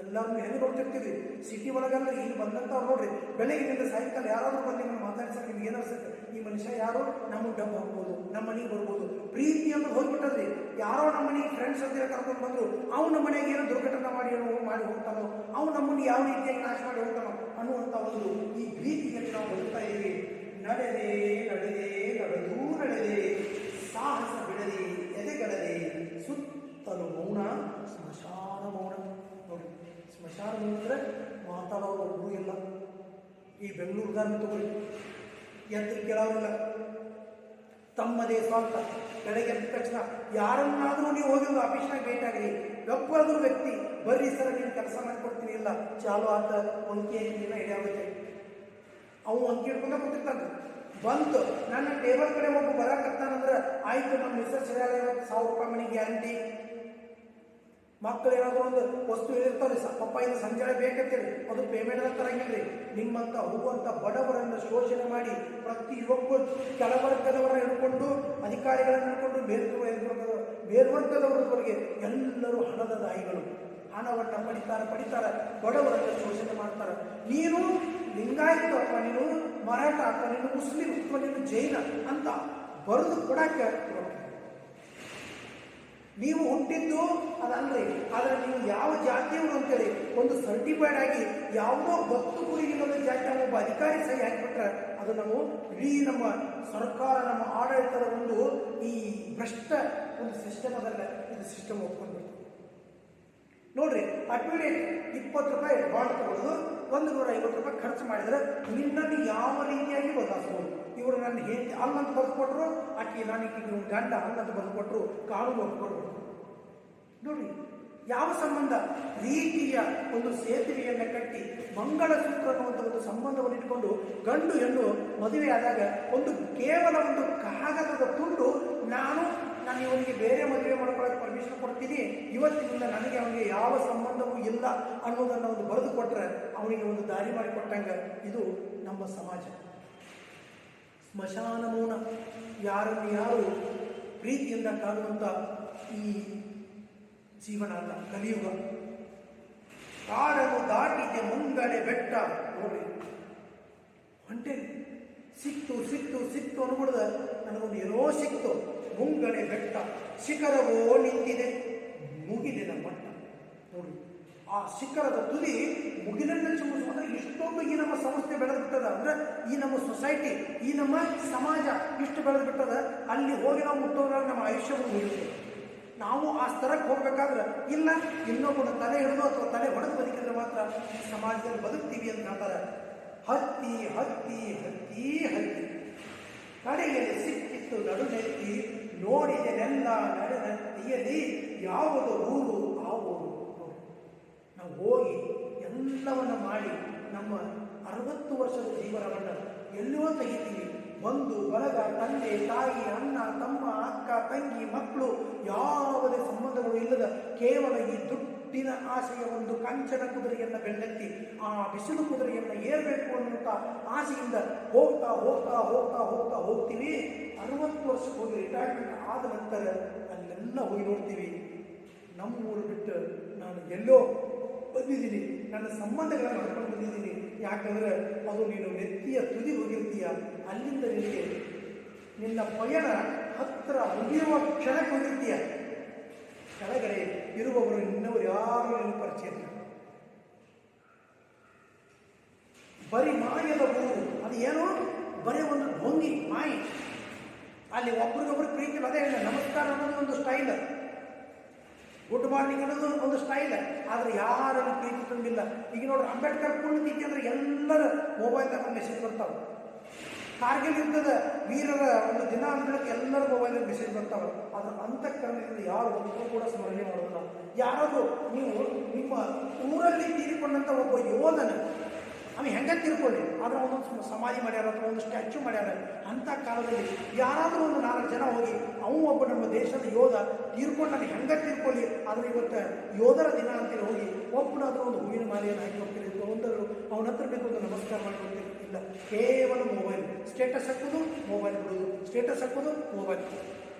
ಎಲ್ಲರೂ ಹೆಂಗೆ ನೋಡ್ತಿರ್ತೀವಿ ಸಿಟಿ ಒಳಗಲ್ಲ. ಇಲ್ಲಿ ಬಂದಂಥವ್ರು ನೋಡ್ರಿ, ಬೆಳಗ್ಗಿನಿಂದ ಸಾಯಂಕಾಲ ಯಾರಾದ್ರೂ ಬಂದು ನಿಮ್ಮನ್ನು ಮಾತಾಡ್ಸಕ್ಕೆ ನಿಮ್ಗೆ ಏನಿಸ್ತದೆ? ಈ ಮನುಷ್ಯ ಯಾರೋ ನಮಗೆ ಡಬ್ಬ ಹೋಗ್ಬೋದು, ನಮ್ಮ ಮನೆಗೆ ಬರ್ಬೋದು. ಪ್ರೀತಿ ಅಂತ ಹೋಗ್ಬಿಟ್ಟದ್ರಿ. ಯಾರೋ ನಮ್ಮ ಮನೆಗೆ ಫ್ರೆಂಡ್ಸ್ ಅಂತ ಕರ್ಕೊಂಡು ಬಂದರು, ಅವ್ನು ನಮ್ಮ ಮನೆಗೆ ಏನೋ ದುರ್ಘಟನೆ ಮಾಡಿ ಹೋಗ್ತಾನೋ, ಅವ್ನು ನಮ್ಮನ್ನು ಯಾವ ರೀತಿಯಾಗಿ ನಾಶ ಮಾಡಿ ಹೋಗ್ತಾನೋ ಅನ್ನುವಂಥ ಒಂದು ಈ ಪ್ರೀತಿಯಲ್ಲಿ ನಾವು ಬದುಕ್ತಾ ಇದ್ದೀವಿ. ನಡೆದೇ ನಡೆದೂ ನಡೆದೇ, ಸಾಹಸ ಬಿಡದೆ ಎದೆಗಡದೆ, ಸುತ್ತಲೂ ಮೌನ, ಸ್ಮಶಾನ ಮೌನ. ನೋಡಿ, ಸ್ಮಶಾನ ಮೌನ ಅಂದರೆ ಮಾತಾಡೋರು ಒಬ್ಬರು ಇಲ್ಲ. ಈ ಬೆಂಗಳೂರುಗಾರನ ತಗೊಳ್ಳಿ, ಎದ್ದು ಕೇಳೋರಿಲ್ಲ, ತಮ್ಮದೇ ಸ್ವಂತ. ಬೆಳಗ್ಗೆ ಎದ್ದ ತಕ್ಷಣ ಯಾರನ್ನಾದರೂ ನೀವು ಹೋಗಿ ಒಂದು ಆಫೀಸ್ನಾಗ ಭೇಟಿಯಾಗ್ರಿ, ಒಬ್ಬರಾದ್ರೂ ವ್ಯಕ್ತಿ ಬರ್ರಿ ಸರ್ ನೀವು ಕೆಲಸ ಮಾಡಿಕೊಡ್ತೀನಿ, ಇಲ್ಲ ಚಾಲು ಆತ ಒಂಕೆ ದಿನ ಹಿಡಿಯಾಗುತ್ತೆ. ಅವು ಒಂಕೆ ಹಿಡ್ಕೊಂಡ ಕೂತಿರ್ತಾನೆ. ಬಂತು ನನ್ನ ಟೇಬಲ್ ಕಡೆ ಒಬ್ಬ ಬರಕತ್ತಾನಂದ್ರೆ ಆಯ್ತು, ನಮ್ಮ ಮಿಸ್ಸಸ್ 1000 ರೂಪಾಯಿ ಮನೆಗೆ ಗ್ಯಾರಂಟಿ. ಮಕ್ಕಳು ಏನಾದರೂ ಒಂದು ವಸ್ತು ಹೇಳಿರ್ತಾರೆ, ಪಪ್ಪ ಇದು ಸಂಜೆ ಬೇಕಂತೇಳಿ, ಅದು ಪೇಮೆಂಟ್ ಅಂತ ತರಂಗಿಲ್ರಿ. ನಿಮ್ಮಂಥ ಹೋಗುವಂಥ ಬಡವರನ್ನು ಶೋಷಣೆ ಮಾಡಿ ಪ್ರತಿಯೊಬ್ಬರು ಕೆಳವರ್ಗದವರನ್ನು ಹಿಡ್ಕೊಂಡು, ಅಧಿಕಾರಿಗಳನ್ನು ಹಿಡ್ಕೊಂಡು, ಮೇಲ್ವರ್ಗದವರವರೆಗೆ ಎಲ್ಲರೂ ಹಣದ ದಾಯಿಗಳು. ಹಣವನ್ನು ಪಡಿತಾರೆ, ಬಡವರನ್ನು ಶೋಷಣೆ ಮಾಡ್ತಾರೆ. ನೀನು ಲಿಂಗಾಯತ ಅಥವಾ ನೀನು ಮರಾಠ ಅಥವಾ ನೀನು ಮುಸ್ಲಿಂ ಅಥವಾ ನೀನು ಜೈನ ಅಂತ ಬರೆದು ಕೊಡಕ್ಕೆ ನೀವು ಹುಟ್ಟಿದ್ದು ಅದಲ್ರಿ. ಆದರೆ ನೀವು ಯಾವ ಜಾತಿಯವರು ಅಂತೇಳಿ ಒಂದು ಸರ್ಟಿಫೈಡ್ ಆಗಿ ಯಾವುದೋ ಗೊತ್ತು ಗುರಿಗಿಲ್ಲದ ಜಾತಿಯ ಒಬ್ಬ ಅಧಿಕಾರಿ ಸಹಿ ಹಾಕಿಬಿಟ್ರೆ ಅದು ನಾವು ಇಡೀ ನಮ್ಮ ಸರ್ಕಾರ, ನಮ್ಮ ಆಡಳಿತದ ಒಂದು ಈ ಭ್ರಷ್ಟ ಒಂದು ಸಿಸ್ಟಮ್ ಅದಲ್ಲ, ಇದು ಸಿಸ್ಟಮ್ ಒಪ್ಕೊಂಡ್ಬಿಡ್ತು. ನೋಡ್ರಿ, ಅಡ್ಮಿಟ್ 20 ರೂಪಾಯಿ ಬಾಂಡ್ ತಗೊಳ್ಳೋದು, 150 ರೂಪಾಯಿ ಖರ್ಚು ಮಾಡಿದ್ರೆ ನಿನ್ನನ್ನು ಯಾವ ರೀತಿಯಾಗಿ ಬದಲಾಯಿಸ್ಬೋದು. ಇವರು ನನ್ನ ಹೆಂಡತಿ ಅಲ್ಲಂತ ಬರೆದುಕೊಟ್ರು, ಆಕೆ ನಾನು ಗಂಡ ಅಲ್ಲಂತ ಬರೆದುಕೊಟ್ರು, ಕಾನೂನು ಒಪ್ಪಿಕೊಟ್ರು. ನೋಡ್ರಿ, ಯಾವ ಸಂಬಂಧ? ರೀತಿಯ ಒಂದು ಸೇತುವೆಯನ್ನು ಕಟ್ಟಿ ಮಂಗಳಸೂತ್ರ ಅನ್ನುವಂಥ ಒಂದು ಸಂಬಂಧವನ್ನು ಇಟ್ಕೊಂಡು ಗಂಡು ಹೆಣ್ಣು ಮದುವೆ ಆದಾಗ ಒಂದು ಕೇವಲ ಒಂದು ಕಾಗದದ ತುಂಡು, ನಾನು ನಾನು ಇವನಿಗೆ ಬೇರೆ ಮದುವೆ ಮಾಡ್ಕೊಳ್ಳೋಕೆ ಪರ್ಮಿಷನ್ ಕೊಡ್ತೀನಿ, ಇವತ್ತಿನಿಂದ ನನಗೆ ಅವನಿಗೆ ಯಾವ ಸಂಬಂಧವೂ ಇಲ್ಲ ಅನ್ನೋದನ್ನು ಒಂದು ಬರೆದು ಕೊಟ್ಟರೆ ಅವನಿಗೆ ಒಂದು ದಾರಿ ಮಾಡಿಕೊಟ್ಟಂಗೆ. ಇದು ನಮ್ಮ ಸಮಾಜ. ಸ್ಮಶಾನ ಮೌನ. ಯಾರನ್ನು ಯಾರು ಪ್ರೀತಿಯಿಂದ ಕಾಣುವಂಥ ಈ ಜೀವನ ಅಲ್ಲ, ಕಲಿಯುಗ. ಕಾಡನ್ನು ದಾಟಿಗೆ ಮುಂಗಡೆ ಬೆಟ್ಟ. ನೋಡ್ರಿ, ಹೊಂಟೆ ಸಿಕ್ತು ಸಿಕ್ತು ಸಿಕ್ತು ಅನ್ಬಿಡ್ದ, ನನಗೊಂದು ಏನೋ ಸಿಕ್ತು. ಮುಂಗಡೆ ಬೆಟ್ಟ ಶಿಖರವೋ ನಿಂತಿದೆ, ಮುಗಿಲಿನ ಮಟ್ಟ. ನೋಡಿ, ಆ ಶಿಖರದ ತುದಿ ಮುಗಿಲನ್ನು ಚುಮ್ಮಿಸುವಂದ್ರೆ ಇಷ್ಟೊಂದು ಈ ನಮ್ಮ ಸಂಸ್ಥೆ ಬೆಳೆದು ಬಿಟ್ಟದ, ಅಂದ್ರೆ ಈ ನಮ್ಮ ಸೊಸೈಟಿ, ಈ ನಮ್ಮ ಸಮಾಜ ಇಷ್ಟು ಬೆಳೆದು ಬಿಟ್ಟದ. ಅಲ್ಲಿ ಹೋಗಿ ನಾವು ಮುಟ್ಟೋದ್ರಾಗ ನಮ್ಮ ಆಯುಷ್ಯವನ್ನು ಮುಗಿಯುತ್ತೆ. ನಾವು ಆ ಸ್ತರಕ್ಕೆ ಹೋಗ್ಬೇಕಾದ್ರೆ ಇಲ್ಲ ಇನ್ನೊಬ್ಬನ ತಲೆ ಹಿಡಿದು ಅಥವಾ ತಲೆ ಹೊಡೆದು ಬದುಕಿದ್ರೆ ಮಾತ್ರ ಈ ಸಮಾಜದಲ್ಲಿ ಬದುಕ್ತೀವಿ ಅಂತ ಹೇಳ್ತಾರೆ. ಹತ್ತಿ ಹತ್ತಿ ಹತ್ತಿ ಹತ್ತಿ ಕಡೆಯಲ್ಲಿ ಸಿಕ್ಕಿತ್ತು ನಡುನೆತ್ತಿ, ನೋಡಿದೆನೆಲ್ಲ ನಡೆದಂತಿಯಲ್ಲಿ ಯಾವುದು ಊರು ಆ ಊರು. ನಾವು ಹೋಗಿ ಎಲ್ಲವನ್ನ ಮಾಡಿ ನಮ್ಮ 60 ವರ್ಷದ ಜೀವನವನ್ನು ಎಲ್ಲೋ ತೆಗಿತೀವಿ. ಬಂಧು ಬಳಗ, ತಂದೆ ತಾಯಿ, ಅಣ್ಣ ತಮ್ಮ, ಅಕ್ಕ ತಂಗಿ, ಮಕ್ಕಳು, ಯಾವುದೇ ಸಂಬಂಧಗಳು ಇಲ್ಲದ ಕೇವಲ ಈ ದುಡ್ಡಿನ ಆಸೆಯ ಒಂದು ಕಾಂಚನ ಕುದುರೆಯನ್ನು ಬೆನ್ನತ್ತಿ ಆ ಬಿಸಿಲು ಕುದುರೆಯನ್ನು ಏರಬೇಕು ಅನ್ನುವಂಥ ಆಸೆಯಿಂದ ಹೋಗ್ತಾ ಹೋಗ್ತಾ ಹೋಗ್ತಾ ಹೋಗ್ತಾ ಹೋಗ್ತೀವಿ. 60 ವರ್ಷಕ್ಕೆ ಹೋಗಿ ರಿಟೈರ್ಮೆಂಟ್ ಆದ ನಂತರ ಅಲ್ಲೆಲ್ಲ ಹೋಗಿ ನೋಡ್ತೀವಿ, ನಮ್ಮೂರು ಬಿಟ್ಟು ನಾನು ಎಲ್ಲೋ ಬಂದಿದ್ದೀನಿ, ನನ್ನ ಸಂಬಂಧಗಳನ್ನು ಮಾಡ್ಕೊಂಡು ಬಂದಿದ್ದೀನಿ. ಯಾಕಂದ್ರೆ ಅದು ನೀನು ನೆತ್ತಿಯ ತುದಿ ಹೋಗಿರ್ತೀಯ, ಅಲ್ಲಿಂದ ನಿನಗೆ ನಿನ್ನ ಪಯಣ ಹತ್ತಿರ ಮುಗಿಯುವ ಕ್ಷಣಕ್ಕೆ ಹೋಗಿರ್ತೀಯ. ಕೆಳಗಡೆ ಇರುವವರು ಇನ್ನವರು ಯಾರು ನಿನ್ನ ಪರಿಚಯ ಇಲ್ಲ. ಬರೀ ಮಾಯದ ಊರು. ಅದು ಏನು, ಬರೀ ಒಂದು ಭಂಗಿ ಮಾಯಿ. ಅಲ್ಲಿ ಒಬ್ರಿಗೊಬ್ರು ಪ್ರೀತಿ, ಅದೇ ಇಲ್ಲ, ನಮಸ್ಕಾರ ಅನ್ನೋದು ಒಂದು ಸ್ಟೈಲ್, ಗುಡ್ ಮಾರ್ನಿಂಗ್ ಅನ್ನೋದು ಒಂದು ಸ್ಟೈಲ್. ಆದರೆ ಯಾರನ್ನು ಪ್ರೀತಿ ತುಂಬಿಲ್ಲ. ಈಗ ನೋಡ್ರಿ, ಅಂಬೇಡ್ಕರ್ ಪುಣ್ಯತಿಥಿ ಅಂದ್ರೆ ಎಲ್ಲರ ಮೊಬೈಲ್ ತಗೊಂಡು ಮೆಸೇಜ್ ಬರ್ತಾವೆ. ಕಾರ್ಗಿಲ್ ಯುದ್ಧದ ವೀರರ ಒಂದು ದಿನ ಅಂದ್ಬಿಡಕ್ಕೆ ಎಲ್ಲರ ಮೊಬೈಲ್ ಮೆಸೇಜ್ ಬರ್ತಾವೆ. ಅದರ ಅಂತಃಕರಣದಿಂದ ಯಾರು ಒಬ್ಬರು ಕೂಡ ಸ್ಮರಣೆ ಮಾಡೋದಿಲ್ಲ. ಯಾರಾದರೂ ನೀವು ನಿಮ್ಮ ಊರಲ್ಲಿ ತೀರಿಕೊಂಡಂಥ ಒಬ್ಬ ಯೋಧನ ಅವನು ಹೆಂಗೆ ತಿಳ್ಕೊಳ್ಳಿ, ಆದರೆ ಒಂದೊಂದು ಸಮಾಧಿ ಮಾಡ್ಯಾರ ಅಥವಾ ಒಂದು ಸ್ಟ್ಯಾಚ್ಯೂ ಮಾಡ್ಯಾರ. ಅಂಥ ಕಾಲದಲ್ಲಿ ಯಾರಾದರೂ ಒಂದು 4 ಜನ ಹೋಗಿ ಅವನು ಒಬ್ಬ ನಮ್ಮ ದೇಶದ ಯೋಧ ತೀರ್ಕೊಂಡು ನನಗೆ ಹೆಂಗೆ ತಿಳ್ಕೊಳ್ಳಿ, ಆದರೆ ಇವತ್ತು ಯೋಧರ ದಿನ ಅಂತೇಳಿ ಹೋಗಿ ಒಬ್ಬನಾದರೂ ಒಂದು ಹೂವಿನ ಮಾಲೆಯನ್ನು ಹಾಕಿ ಹೋಗ್ತಿರಿ, ಒಂದರು ಅವನ ಹತ್ರ ಬೇಕು ಒಂದು ನಮಸ್ಕಾರ ಮಾಡಿ ಇಲ್ಲ. ಕೇವಲ ಮೊಬೈಲ್, ಸ್ಟೇಟಸ್ ಹಾಕೋದು, ಮೊಬೈಲ್ ಬಿಡೋದು, ಸ್ಟೇಟಸ್ ಹಾಕೋದು, ಮೊಬೈಲ್.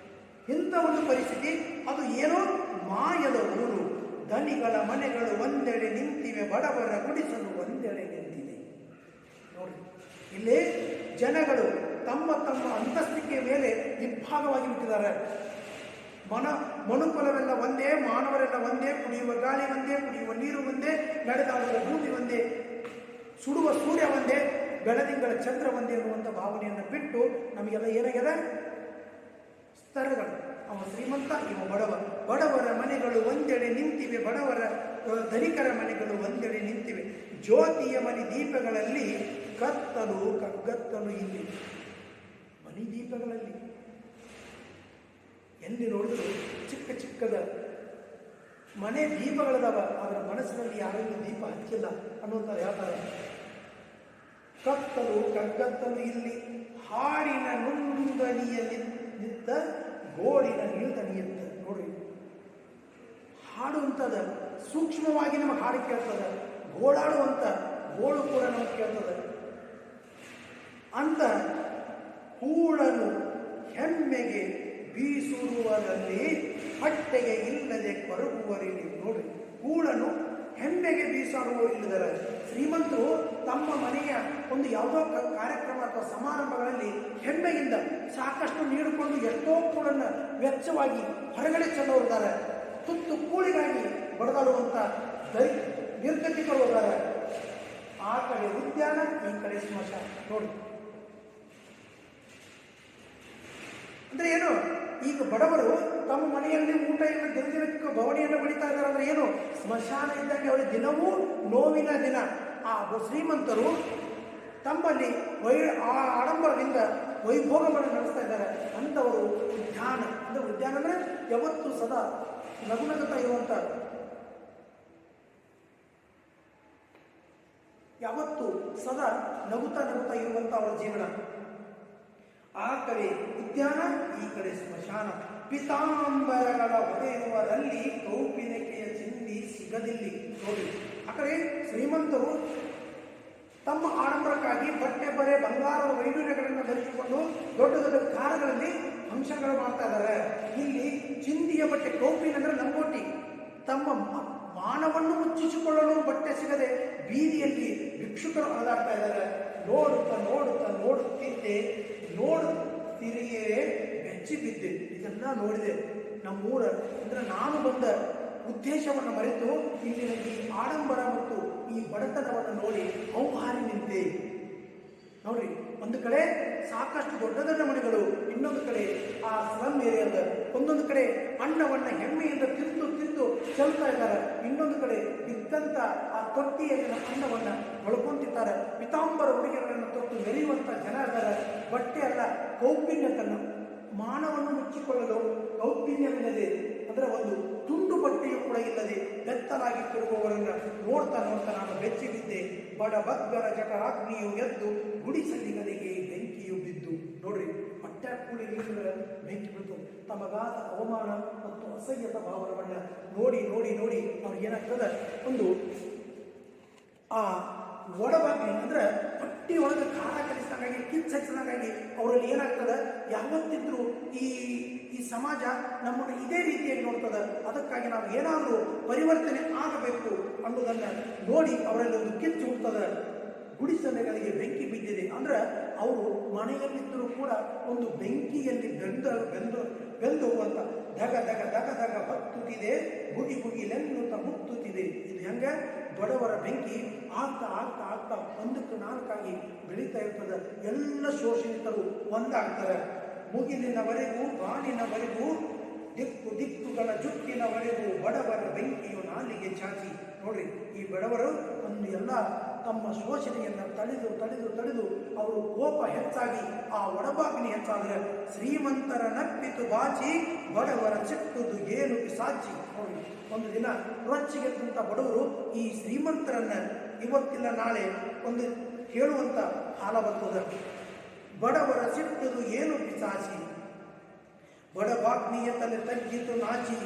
ಇಂಥ ಒಂದು ಪರಿಸ್ಥಿತಿ. ಅದು ಏನೋ ಮಾಯದ ಊರು. ಧನಿಗಳ ಮನೆಗಳು ಒಂದೆಡೆ ನಿಂತಿವೆ, ಬಡವರ ಗುಡಿಸಲು ಒಂದೆಡೆ ನಿಂತಿವೆ. ನೋಡಿ, ಇಲ್ಲಿ ಜನಗಳು ತಮ್ಮ ತಮ್ಮ ಅಂತಸ್ತಿಕೆ ಮೇಲೆ ಇಬ್ಬಾಗವಾಗಿ ಬಿಟ್ಟಿದ್ದಾರೆ. ಮನುಕುಲವೆಲ್ಲ ಒಂದೇ, ಮಾನವರೆಲ್ಲ ಒಂದೇ, ಕುಡಿಯುವ ಗಾಳಿ ಒಂದೇ, ಕುಡಿಯುವ ನೀರು ಒಂದೇ, ನಡೆದಾಡುವ ಭೂಮಿ ಒಂದೇ, ಸುಡುವ ಸೂರ್ಯ ಒಂದೇ, ಬೆಳದಿಂಗಳ ಚಂದ್ರ ಒಂದೇ ಅನ್ನುವಂಥ ಭಾವನೆಯನ್ನು ಬಿಟ್ಟು ನಮಗೆಲ್ಲ ಏನಾಗಿದೆ, ಸ್ತರಗಳು. ಅವ ಶ್ರೀಮಂತ, ಇವ ಬಡವ. ಬಡವರ ಮನೆಗಳು ಒಂದೆಡೆ ನಿಂತಿವೆ, ಬಡವರ ಧನಿಕರ ಮನೆಗಳು ಒಂದೆಡೆ ನಿಂತಿವೆ. ಜ್ಯೋತಿಯ ಮನೆ ದೀಪಗಳಲ್ಲಿ ಕತ್ತಲು ಕಗ್ಗತ್ತಲು ಇಲ್ಲಿ. ಮನೆ ದೀಪಗಳಲ್ಲಿ ಎಲ್ಲಿ ನೋಡಿದ್ರು ಚಿಕ್ಕ ಚಿಕ್ಕದ ಮನೆ ದೀಪಗಳದಾವ, ಅದರ ಮನಸ್ಸಿನಲ್ಲಿ ಯಾರಿಗೂ ದೀಪ ಹಚ್ಚಿಲ್ಲ ಅನ್ನುವಂಥ ಹೇಳ್ತಾರೆ. ಕತ್ತಲು ಕಗ್ಗತ್ತಲು ಇಲ್ಲಿ, ಹಾಡಿನ ನುಂದನಿಯ ನಿಂತ ಗೋಳಿನ ನಿಲ್ದನಿಯಂತ. ನೋಡ್ರಿ, ಹಾಡು ಅಂತದ ಸೂಕ್ಷ್ಮವಾಗಿ ನಮಗೆ ಹಾಡು ಕೇಳ್ತದ, ಗೋಳಾಡುವಂತ ಗೋಳು ಕೂಡ ನಮಗೆ ಕೇಳ್ತದ. ಅಂತ ಹೂಳನು ಹೆಮ್ಮೆಗೆ ಬೀಸುವರಲ್ಲಿ ಹೊಟ್ಟೆಗೆ ಇಲ್ಲದೆ ಕೊರಗುವರಿಲ್ಲಿ. ನೋಡ್ರಿ, ಹೂಳನು ಹೆಮ್ಮೆಗೆ ಬೀಸಾಡುವವರಿಲ್ಲದರ. ಶ್ರೀಮಂತರು ತಮ್ಮ ಮನೆಯ ಒಂದು ಯಾವುದೋ ಕಾರ್ಯಕ್ರಮ ಅಥವಾ ಸಮಾರಂಭಗಳಲ್ಲಿ ಹೆಮ್ಮೆಯಿಂದ ಸಾಕಷ್ಟು ನೀಡಿಕೊಂಡು ಎಷ್ಟೋ ಕೂಡನ್ನು ವೆಚ್ಚವಾಗಿ ಹೊರಗಡೆ ಚೆಲ್ಲೋರಿದ್ದಾರೆ. ತುತ್ತು ಕೂಳಿಗಾಗಿ ಬಡದಾಡುವಂಥ ನಿರ್ಗತಿಕರು ಹೋದಾರೆ. ಆ ಕಡೆ ಉದ್ಯಾನ, ಈ ಕಡೆ ಸ್ಮಶಾನ. ನೋಡಿ, ಅಂದ್ರೆ ಏನು, ಈಗ ಬಡವರು ತಮ್ಮ ಮನೆಯಲ್ಲಿ ಊಟವನ್ನು ದಿನದಿನಕ್ಕೆ ಬವಣೆಯನ್ನು ಬಡಿತಾ ಇದ್ದಾರೆ. ಅಂದ್ರೆ ಏನು, ಸ್ಮಶಾನ ಇದ್ದಂಗೆ ಅವರಿಗೆ ದಿನವೂ ನೋವಿನ ದಿನ. ಆ ಶ್ರೀಮಂತರು ತಮ್ಮಲ್ಲಿ ಆ ಆಡಂಬರದಿಂದ ವೈಭೋಗವನ್ನು ನಡೆಸ್ತಾ ಇದ್ದಾರೆ. ಅಂಥವರು ಉದ್ಯಾನ. ಅಂದ್ರೆ ಉದ್ಯಾನ ಅಂದ್ರೆ ಯಾವತ್ತು ಸದಾ ನಗುನಗುತ್ತಾ ಇರುವಂತ, ಯಾವತ್ತು ಸದಾ ನಗುತ್ತಾ ನಗುತ್ತಾ ಇರುವಂತ ಅವರ ಜೀವನ. ಆ ಕಡೆ ಉದ್ಯಾನ, ಈ ಕಡೆ ಸ್ಮಶಾನ. ಪಿತಾಂಬರಗಳ ಒದೆಯುವರಲ್ಲಿ ಕೌಪಿನಕೆಯ ಚಿಂದಿ ಸಿಗದಿಲ್ಲಿ. ನೋಡಿ, ಆ ಕಡೆ ಶ್ರೀಮಂತರು ತಮ್ಮ ಆಡಂಬರಕ್ಕಾಗಿ ಬಟ್ಟೆ ಬರೆ ಬಂಗಾರದ ವೈಡೂರ್ಯಗಳನ್ನು ಧರಿಸಿಕೊಂಡು ದೊಡ್ಡ ದೊಡ್ಡ ಕಾರುಗಳಲ್ಲಿ ಫಂಕ್ಷನ್ಗಳು ಮಾಡ್ತಾ ಇದ್ದಾರೆ. ಇಲ್ಲಿ ಚಿಂದಿಯ ಬಟ್ಟೆ, ಕೌಪಿನ ಅಂದ್ರೆ ಲಂಗೋಟಿ, ತಮ್ಮ ಮಾನವನ್ನು ಮುಚ್ಚಿಸಿಕೊಳ್ಳಲು ಬಟ್ಟೆ ಸಿಗದೆ ಬೀದಿಯಲ್ಲಿ ಭಿಕ್ಷುಕರು ಅಲೆದಾಡ್ತಾ ಇದ್ದಾರೆ. ನೋಡುತ್ತಾ ನೋಡುತ್ತಾ ನೋಡುತ್ತಿರಿಯೇ ಬೆಚ್ಚಿ ಬಿದ್ದೆ. ಇದೆಲ್ಲ ನೋಡಿದೆ. ನಮ್ಮೂರ ಅಂದ್ರೆ ನಾನು ಬಂದ ಉದ್ದೇಶವನ್ನು ಮರೆತು ಇಲ್ಲಿನ ಈ ಆಡಂಬರ ಮತ್ತು ಈ ಬಡತನವನ್ನು ನೋಡಿ ಔಹಾರಿ ನಿಂತೆ. ನೋಡ್ರಿ, ಒಂದು ಕಡೆ ಸಾಕಷ್ಟು ದೊಡ್ಡ ದೊಡ್ಡ ಮನೆಗಳು, ಇನ್ನೊಂದು ಕಡೆ ಆ ಸ್ಲಮ್ ಏರಿಯಾದ, ಒಂದೊಂದು ಕಡೆ ಅನ್ನವನ್ನ ಹೆಮ್ಮೆಯಿಂದ ತಿಂದು ಚೆಲ್ತಾ ಇದ್ದಾರೆ, ಇನ್ನೊಂದು ಕಡೆ ಬಿದ್ದಂತ ಆ ತೊಟ್ಟಿಯಲ್ಲಿನ ಅನ್ನವನ್ನ ಒಳ್ಕೊಂತಿದ್ದಾರೆ. ಪಿತಾಂಬರ ಉಡುಗೆಗಳನ್ನು ತೊಟ್ಟು ಮೆರೆಯುವಂತ ಜನ ಇದ್ದಾರೆ. ಬಟ್ಟೆ ಅಲ್ಲ, ಕೌಪಿನ್ಯತನ್ನು, ಮಾನವನ್ನು ಮುಚ್ಚಿಕೊಳ್ಳಲು ಕೌಪಿನ್ಯವಿಲ್ಲದೆ, ಅದರ ಒಂದು ತುಂಡು ಬಟ್ಟೆಯೂ ಕೂಡ ಇಲ್ಲದೆ ಬೆತ್ತಲಾಗಿ ತಿರುಗುವವರನ್ನ ನೋಡ್ತಾ ನಾನು ಬೆಚ್ಚಿ ಬಿದ್ದೆ. ಬಡಬಗ್ಗರ ಜಠರಾಗ್ನಿಯು ಎದ್ದು ಗುಡಿಸಲಿಗರಿಗೆ ಬೆಂಕಿಯು ಬಿದ್ದು. ನೋಡ್ರಿ, ಹೊಟ್ಟೆ ಕೂಡಿದ್ರೆ ಬೆಂಕಿ ಬಿದ್ದು ತಮಗಾದ ಅವಮಾನ ಮತ್ತು ಅಸಹ್ಯದ ಭಾವನವನ್ನ ನೋಡಿ ಅವ್ರಿಗೆ ಏನಾಗ್ತದೆ, ಒಂದು ಆ ಒಡಬಾಗ್ನಿ ಅಂದ್ರೆ ಹೊಟ್ಟಿ ಒಳಗೆ ಖಾರ ಕಲಿಸಿದಂಗಾಗಿ, ಕಿಚ್ಚು ಹಚ್ಚಿದಂಗಾಗಿ ಅವರಲ್ಲಿ ಏನಾಗ್ತದೆ, ಯಾವತ್ತಿದ್ರೂ ಈ ಸಮಾಜ ನಮ್ಮನ್ನು ಇದೇ ರೀತಿಯಾಗಿ ನೋಡ್ತದೆ. ಅದಕ್ಕಾಗಿ ನಾವು ಏನಾದರೂ ಪರಿವರ್ತನೆ ಆಗಬೇಕು ಅನ್ನೋದನ್ನ ನೋಡಿ ಅವರಲ್ಲಿ ಒಂದು ಕಿಚ್ಚು ಹುಡ್ತದೆ. ಗುಡಿಸಲೆಗಳಿಗೆ ಬೆಂಕಿ ಬಿದ್ದಿದೆ ಅಂದ್ರೆ ಅವರು ಮನೆಯಲ್ಲಿದ್ದರೂ ಕೂಡ ಒಂದು ಬೆಂಕಿಯಲ್ಲಿ ಬೆಂದು ಹೋಗುವಂತ ಧಗ ಧಗ ಧಗ ಧಗ ಹೊತ್ತುತ್ತಿದೆ, ಬುಗಿಲೆನ್ನುತ್ತ ಮುತ್ತುತ್ತಿದೆ. ಇದು ಹೆಂಗೆ ಬಡವರ ಬೆಂಕಿ ಆಗ್ತಾ ಒಂದಕ್ಕೆ ನಾಲ್ಕಾಗಿ ಬೆಳೀತಾ ಇರ್ತದೆ. ಎಲ್ಲ ಶೋಷಿತರು ಒಂದಾಗ್ತಾರೆ. ಮುಗಿಲಿನವರೆಗೂ ಬಾಣಿನವರೆಗೂ ದಿಕ್ಕುಗಳ ಜುಟ್ಟಿನವರೆಗೂ ಬಡವರ ಬೆಂಕಿಯು ನಾಲಿಗೆ ಚಾಚಿ. ನೋಡ್ರಿ, ಈ ಬಡವರು ಒಂದು ಎಲ್ಲ ತಮ್ಮ ಶೋಷಣೆಯನ್ನು ತಡೆದು ಅವರು ಕೋಪ ಹೆಚ್ಚಾಗಿ ಆ ಒಡಬಾಗ್ನಿ ಹೆಚ್ಚಾದರೆ ಶ್ರೀಮಂತರ ನಪ್ಪಿತು ಬಾಚಿ ಬಡವರ ಚಿಕ್ಕದು ಏನು ಪಿಸಾಚಿ. ನೋಡಿ, ಒಂದು ದಿನ ರೊಚ್ಚಿಗೆದ್ದಂಥ ಬಡವರು ಈ ಶ್ರೀಮಂತರನ್ನ ಇವತ್ತಿಲ್ಲ ನಾಳೆ ಒಂದು ಹೇಳುವಂತ ಕಾಲ ಬರ್ತದೆ. ಬಡವರ ಸಿಟ್ಟದು ಏನು ಪಿಸಾಚಿ, ಬಡಬಾಗ್ನಿಯ ತಲೆ ತಗ್ಗಿತು ನಾಚಿ,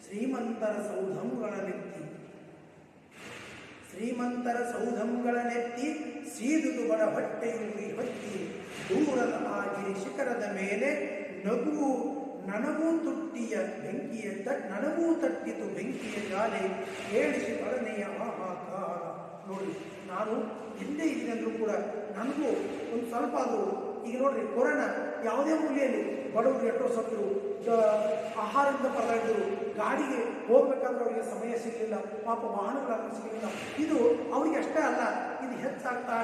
ಶ್ರೀಮಂತರ ಸೌಧಂಗಳನೆತ್ತಿ ಸೀದುದು ಬಡ ಹೊಟ್ಟೆಯು ಹೊತ್ತಿ ದೂರದ ಆ ಗಿರಿ ಶಿಖರದ ಮೇಲೆ ನನಗೂ ತಟ್ಟಿತು ಬೆಂಕಿಯ ಜಾಲೆ ಏಳಿಸಿ ಬಡನೆಯ ಹಾಹಾಕಾರ. ನೋಡಿ, ನಾನು ಹಿಂದೆ ಇದ್ದೀನಿ ಅಂದ್ರೂ ಕೂಡ ನನಗೂ ಒಂದು ಸ್ವಲ್ಪ ಅದು, ಈಗ ನೋಡ್ರಿ, ಕೊರೋನಾ ಯಾವುದೇ ಮೂಲೆಯಲ್ಲಿ ಬಡವರು ಎಷ್ಟೋ ಸತ್ತರು, ಆಹಾರದಿಂದ ಪರದಾಡಿದ್ರು, ಗಾಡಿಗೆ ಹೋಗ್ಬೇಕಾದ್ರೆ ಅವರಿಗೆ ಸಮಯ ಸಿಗಲಿಲ್ಲ, ಪಾಪ ವಾಹನಗಳನ್ನು ಸಿಗಲಿಲ್ಲ. ಇದು ಅವರಿಗೆ ಅಷ್ಟೇ ಅಲ್ಲ, ಇದು ಹೆಚ್ಚಾಗ್ತಾ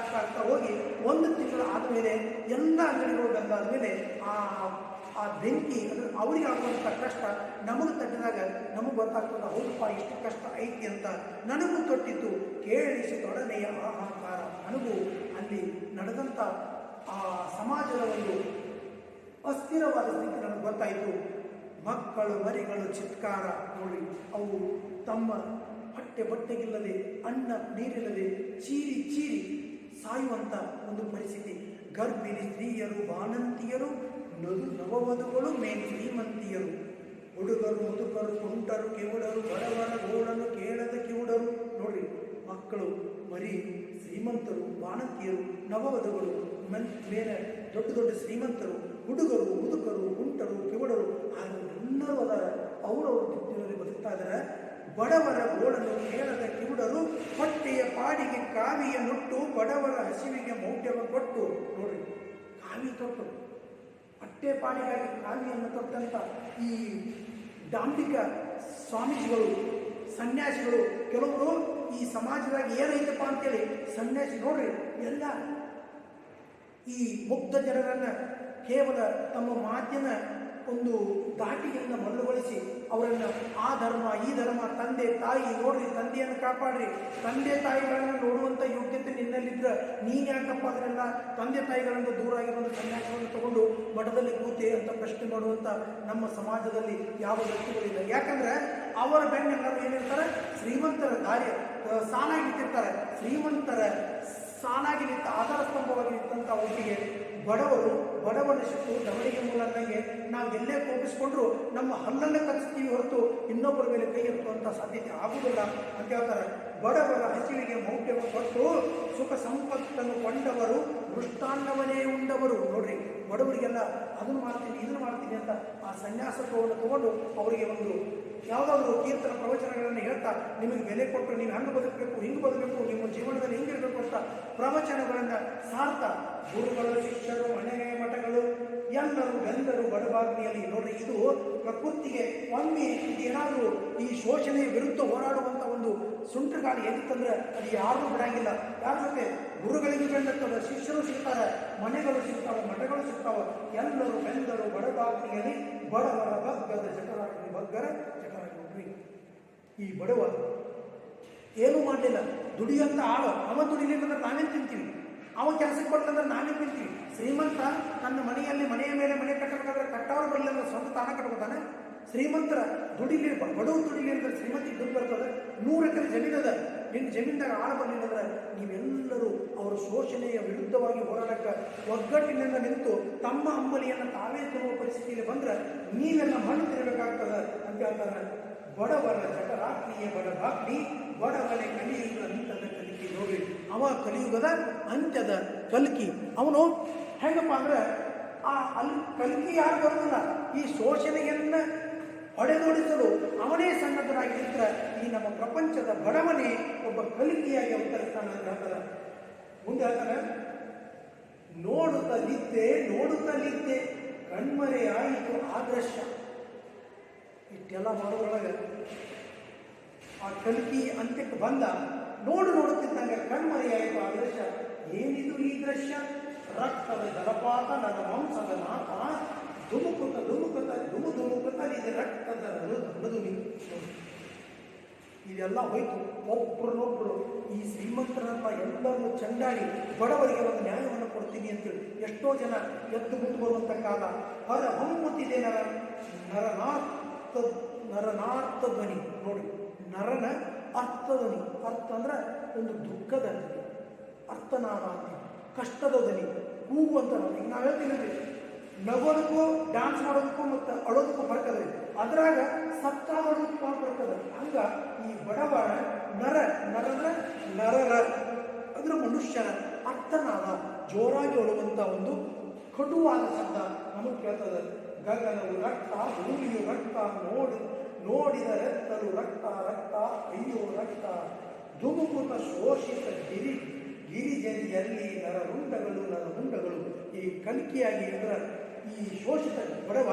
ಹೋಗಿ ಒಂದು ತಿಂಗಳು ಆದಮೇಲೆ ಎಲ್ಲ ಅಂಗಡಿಗಳು ಬಂದಾದ್ಮೇಲೆ ಆ ಬೆಂಕಿ ಅಂದ್ರೆ ಅವ್ರಿಗೆ ಆಗುವಂಥ ಕಷ್ಟ ನಮಗೆ ತಟ್ಟಿದಾಗ ನಮಗೆ ಗೊತ್ತಾಗ್ತದೆ, ಹೌದಪ್ಪ ಇಷ್ಟು ಕಷ್ಟ ಐತಿ ಅಂತ. ನನಗೂ ತೊಟ್ಟಿತ್ತು ಕೇಳಿಸಿ ತೊಡನೆಯ ಹಾಹಾಕಾರ. ನನಗೂ ಅಲ್ಲಿ ನಡೆದಂಥ ಆ ಸಮಾಜದ ಒಂದು ಅಸ್ಥಿರವಾದ ಸ್ಥಿತಿ ನನಗೆ ಗೊತ್ತಾಯಿತು. ಮಕ್ಕಳು ಮರಿಗಳು ಚಿತ್ಕಾರ. ನೋಡಿ, ಅವು ತಮ್ಮ ಬಟ್ಟೆಗಿಲ್ಲದೆ ಅನ್ನ ನೀರಿಲ್ಲದೆ ಚೀರಿ ಸಾಯುವಂಥ ಒಂದು ಪರಿಸ್ಥಿತಿ. ಗರ್ಭಿಣಿ ಸ್ತ್ರೀಯರು, ಬಾಣಂತಿಯರು, ನವವಧುಗಳು, ಶ್ರೀಮಂತಿಯರು, ಹುಡುಗರು, ಮುದುಕರು, ಕುಂಟರು, ಕಿವುಡರು, ಬಡವರ ಗೋಳನು ಕೇಳದ ಕಿವುಡರು. ನೋಡಿ, ಮಕ್ಕಳು, ಮರಿ, ಶ್ರೀಮಂತರು, ಬಾಣಂತಿಯರು, ನವವಧುಗಳು, ಮೇಲೆ ದೊಡ್ಡ ಶ್ರೀಮಂತರು, ಹುಡುಗರು, ಮುದುಕರು, ಕುಂಟರು, ಕಿವುಡರು, ಎಲ್ಲರೂ ಅದರ ಅವರವರು ದಿಕ್ಕಿನಲ್ಲಿ ಬದುಕ್ತಾ ಇದ್ದಾರೆ. ಬಡವರ ಗೋಳನ್ನು ಕೇಳದ ಕಿವುಡರು, ಹೊಟ್ಟೆಯ ಪಾಡಿಗೆ ಕಾವಿಯ ನುಟ್ಟು, ಬಡವರ ಹಸಿವಿಗೆ ಮೌಢ್ಯವ ಕೊಟ್ಟು. ನೋಡ್ರಿ, ಕಾವಿ ತೊಟ್ಟು ಹೊಟ್ಟೆ ಪಾಡಿಗಾಗಿ ಕಾವಿಯನ್ನು ತೊಟ್ಟಂತ ಈ ಡಾಂಬಿಕ ಸ್ವಾಮೀಜಿಗಳು, ಸನ್ಯಾಸಿಗಳು, ಕೆಲವರು ಈ ಸಮಾಜದಾಗ ಏನೈತಪ್ಪ ಅಂತೇಳಿ ಸನ್ಯಾಸಿ ನೋಡ್ರಿ ಎಲ್ಲ ಈ ಮುಗ್ಧ ಜನರನ್ನ ಕೇವಲ ತಮ್ಮ ಮಾತಿನ ಒಂದು ದಾಟಿಗೆಯಿಂದ ಮರಳುಗೊಳಿಸಿ ಅವರನ್ನು ಆ ಧರ್ಮ ಈ ಧರ್ಮ, ತಂದೆ ತಾಯಿ ನೋಡ್ರಿ, ತಂದೆಯನ್ನು ಕಾಪಾಡ್ರಿ, ತಂದೆ ತಾಯಿಗಳನ್ನು ನೋಡುವಂಥ ಯೋಗ್ಯತೆ ನಿನ್ನಲ್ಲಿದ್ರೆ ನೀನು ಯಾಕಪ್ಪ ಅದನ್ನೆಲ್ಲ ತಂದೆ ತಾಯಿಗಳಿಂದ ದೂರ ಆಗಿರುವಂಥ ಸನ್ಯಾಸವನ್ನು ತಗೊಂಡು ಮಠದಲ್ಲಿ ಕೂತೆ ಅಂತ ಪ್ರಶ್ನೆ ಮಾಡುವಂಥ ನಮ್ಮ ಸಮಾಜದಲ್ಲಿ ಯಾವ ವ್ಯಕ್ತಿಗಳಿಲ್ಲ. ಯಾಕಂದ್ರೆ ಅವರ ಬೆನ್ನೆಲ್ಲರೂ ಏನಿರ್ತಾರೆ, ಶ್ರೀಮಂತರ ದಾರಿ ಸಾಲಾಗಿ ನಿಂತಿರ್ತಾರೆ. ಶ್ರೀಮಂತರ ಸಾಲಾಗಿ ನಿಂತ ಆಧಾರ ಸ್ತಂಭವಾಗಿ ನಿಂತ ಒಟ್ಟಿಗೆ ಬಡವರು ಬಡವನ ಶಿಸ್ತು ದವಡಿಗೆ ಮೂಲಂದಂಗೆ ನಾವು ಎಲ್ಲೇ ಕೋಪಿಸ್ಕೊಂಡ್ರು ನಮ್ಮ ಹಲ್ಲನ್ನು ಕಚ್ತೀವಿ ಹೊರತು ಇನ್ನೊಬ್ಬರ ಮೇಲೆ ಕೈ ಎತ್ತುವಂಥ ಸಾಧ್ಯತೆ ಆಗುವುದಿಲ್ಲ ಅಂತ ಹೇಳ್ತಾರೆ. ಬಡವರ ಹಸಿವಿಗೆ ಮೌಢ್ಯವನ್ನು ಕೊಟ್ಟು ಸುಖ ಸಂಪತ್ತನ್ನು ಕೊಂಡವರು ಮೃಷ್ಟಾನ್ನವನ್ನೇ ಉಂಡವರು. ನೋಡ್ರಿ, ಬಡವರಿಗೆಲ್ಲ ಅದನ್ನು ಮಾಡ್ತೀನಿ ಇದನ್ನು ಮಾಡ್ತೀನಿ ಅಂತ ಆ ಸನ್ಯಾಸತ್ವವನ್ನು ತಗೊಂಡು ಅವರಿಗೆ ಒಂದು ಯಾವುದಾದ್ರು ಕೀರ್ತನ ಪ್ರವಚನಗಳನ್ನು ಹೇಳ್ತಾ ನಿಮಗೆ ಬೆಲೆ ಕೊಟ್ಟು ನೀವು ಹಂಗೆ ಬದುಕಬೇಕು, ಹಿಂಗೆ ಬದುಕಬೇಕು, ನಿಮ್ಮ ಜೀವನದಲ್ಲಿ ಹಿಂಗಿರಬೇಕು ಅಂತ ಪ್ರವಚನಗಳನ್ನು ಸಾರ್ತಾ ಗುರುಗಳು, ಶಿಷ್ಯರು, ಮನೆ ಮಠಗಳು ಎಲ್ಲರೂ ಬೆಂದರು ಬಡಬಾಗ್ನಿಯಲ್ಲಿ. ನೋಡ್ರಿ, ಇದು ಪ್ರಕೃತಿಗೆ ಒಮ್ಮೆ ಇದೇನಾದರೂ ಈ ಶೋಷಣೆಯ ವಿರುದ್ಧ ಹೋರಾಡುವಂಥ ಒಂದು ಸುಂಟರಗಾಳಿ ಏನಿತ್ತಂದ್ರೆ ಅದು ಯಾರೂ ಬಿಡಂಗಿಲ್ಲ. ಯಾರ ಜೊತೆ ಗುರುಗಳಿಗೆ ಬೆಂದಿರ್ತದೆ, ಶಿಷ್ಯರು ಸಿಗ್ತಾರೆ, ಮನೆಗಳು ಸಿಗ್ತಾವೆ, ಮಠಗಳು ಸಿಗ್ತಾವೆ. ಎಲ್ಲರೂ ಬೆಂದರು ಬಡಬಾಗ್ನಿಯಲ್ಲಿ ಬಡವರ ಬಗ್ಗದ ಜಠರಾಗ್ನಿ ಬಗ್ಗರ ಜಠರಾಗ್ನಿ. ಈ ಬಡವ ಏನೂ ಮಾಡಲಿಲ್ಲ, ದುಡಿಯಂತ ಆಳು, ಅವ ದುಡಿಲಿಲ್ಲಂದ್ರೆ ನಾವೇನು ತಿಂತೀವಿ, ಅವ ಕೆಲಸಕ್ಕೆ ಕೊಡ್ಲಂದ್ರೆ ನಾವೇನು ತಿಂತೀವಿ. ಶ್ರೀಮಂತ ನನ್ನ ಮನೆಯಲ್ಲಿ ಮನೆಯ ಮೇಲೆ ಮನೆ ಕಟ್ಟಬೇಕಾದ್ರೆ ಕಟ್ಟವರು ಬರಲಿಲ್ಲ ಅಂದ್ರೆ ಸ್ವಂತ ತಾನ ಕಟ್ಕೋತಾನೆ. ಶ್ರೀಮಂತರ ದುಡಿಲಿ, ಬಡವರು ದುಡಿಲಿ ಅಂದ್ರೆ ಶ್ರೀಮಂತಿಗೆ ದುಡ್ಡು ಬರ್ತದೆ. 100 ಎಕರೆ ಜಮೀನದ, ನಿನ್ನ ಜಮೀನ್ದಾಗ ಆಳ ಬರಲಿಲ್ಲ ಅಂದ್ರೆ ನೀವೆಲ್ಲರೂ ಅವರ ಶೋಷಣೆಯ ವಿರುದ್ಧವಾಗಿ ಹೋರಾಡಕ್ಕೆ ಒಗ್ಗಟ್ಟಿನಿಂದ ನಿಂತು ತಮ್ಮ ಅಂಬಲಿಯನ್ನು ತಾವೇ ತಿನ್ನುವ ಪರಿಸ್ಥಿತಿಯಲ್ಲಿ ಬಂದ್ರೆ ನೀವೆಲ್ಲ ಮಣ್ಣು ತಿನ್ನಬೇಕಾಗ್ತದೆ ಅಂತ ಹೇಳ್ತಾರೆ. ಬಡವರ ಜಠರಾಗ್ನಿಯ ಬಡಬಾಗ್ನಿ ಬಡವನೇ ಕಲಿಯುಗ ಅಂತ್ಯದ ಕಲಿಕೆ. ನೋಡಿ, ಅವ ಕಲಿಯುಗದ ಅಂತ್ಯದ ಕಲ್ಕಿ. ಅವನು ಹೆಂಗಪ್ಪ ಅಂದ್ರೆ ಕಲ್ಕಿ ಯಾರು ಬರೋದಿಲ್ಲ, ಈ ಶೋಷಣೆಯನ್ನ ಹೊಡೆದೋಡಿಸಲು ಅವನೇ ಸನ್ನದ್ಧನಾಗಿದ್ದರೆ ಈ ನಮ್ಮ ಪ್ರಪಂಚದ ಬಡವನೇ ಒಬ್ಬ ಕಲಿಕೆಯಾಗಿ ಅವತರಿಸ್ತಾನೆ ಅಂತ ಹೇಳ್ತಾರೆ. ಮುಂದೆ ಹೇಳ್ತಾರೆ, ನೋಡುತ್ತಲಿದ್ದೆ ಕಣ್ಮರೆ ಆಯಿತು ಆದರ್ಶ. ಇಷ್ಟೆಲ್ಲ ಮಾಡೋದ್ರೊಳಗೆ ಆ ಕಲ್ಕಿ ಅಂತ್ಯಕ್ಕೆ ಬಂದ. ನೋಡುತ್ತಿದ್ದಂಗೆ ಕಣ್ಮರೆಯಾಯಿತು ಆದರ್ಶ. ಏನಿದು ಈ ದೃಶ್ಯ? ರಕ್ತದ ಜಲಪಾತ ನನ್ನ ಮಾಂಸದ ನಾಥ ಧುಮುಕುತ್ತ ಇದು ರಕ್ತದ ನಡುದುನಿ. ಇದೆಲ್ಲ ಹೋಯ್ತು. ಒಬ್ಬರನ್ನೊಬ್ಬರು ಈ ಶ್ರೀಮಂತರನ್ನ ಎಲ್ಲರನ್ನು ಚಂಡಾಡಿ ಬಡವರಿಗೆ ಒಂದು ನ್ಯಾಯವನ್ನು ಕೊಡ್ತೀನಿ ಅಂತೇಳಿ ಎಷ್ಟೋ ಜನ ಎದ್ದು ಮುಂದೆ ಬರುವಂಥ ಕಾಲ. ಹೊರ ಹೊಮ್ಮುತ್ತಿದೆ ನರನಾರ್ಥ ಧ್ವನಿ. ನೋಡಿ, ನರನ ಅರ್ಥಧ್ವನಿ. ಅರ್ಥ ಅಂದ್ರೆ ಒಂದು ದುಃಖದ ಅರ್ಥನಾದ ಅಂತ, ಕಷ್ಟದ ಧ್ವನಿ, ಕೂಗು ಅಂತ. ಈಗ ನಾವು ಹೇಳ್ತೀವಿ, ನಗೋದಕ್ಕೂ ಡ್ಯಾನ್ಸ್ ಮಾಡೋದಕ್ಕೂ ಮತ್ತು ಅಳೋದಕ್ಕೂ ಬರ್ತದೆ. ಅದ್ರಾಗ ಸತ್ತಾಡೋದಕ್ಕೂ ಬರ್ತದೆ. ಹಂಗ ಈ ಬಡವರ ನರರ ಅಂದ್ರೆ ಮನುಷ್ಯನ ಅರ್ಥನಾದ ಜೋರಾಗಿ ಅಳುವಂಥ ಒಂದು ಕಟುವಾದ ಶಬ್ದ ನಮಗೆ ಕೇಳ್ತದೆ. ಗಗನವು ರಕ್ತ, ಭೂಮಿಯು ರಕ್ತ, ನೋಡಿದ ರಕ್ತರು ರಕ್ತ ಅಯ್ಯೋ ರಕ್ತ. ಧುಮುಕುತ ಶೋಷಿತ ಗಿರಿಜನಿಯಲ್ಲಿ ನರಮುಂಡಗಳು. ಈ ಕಲ್ಕಿಯಾಗಿ ಅಂದ್ರೆ ಈ ಶೋಷಿತ ಬಡವ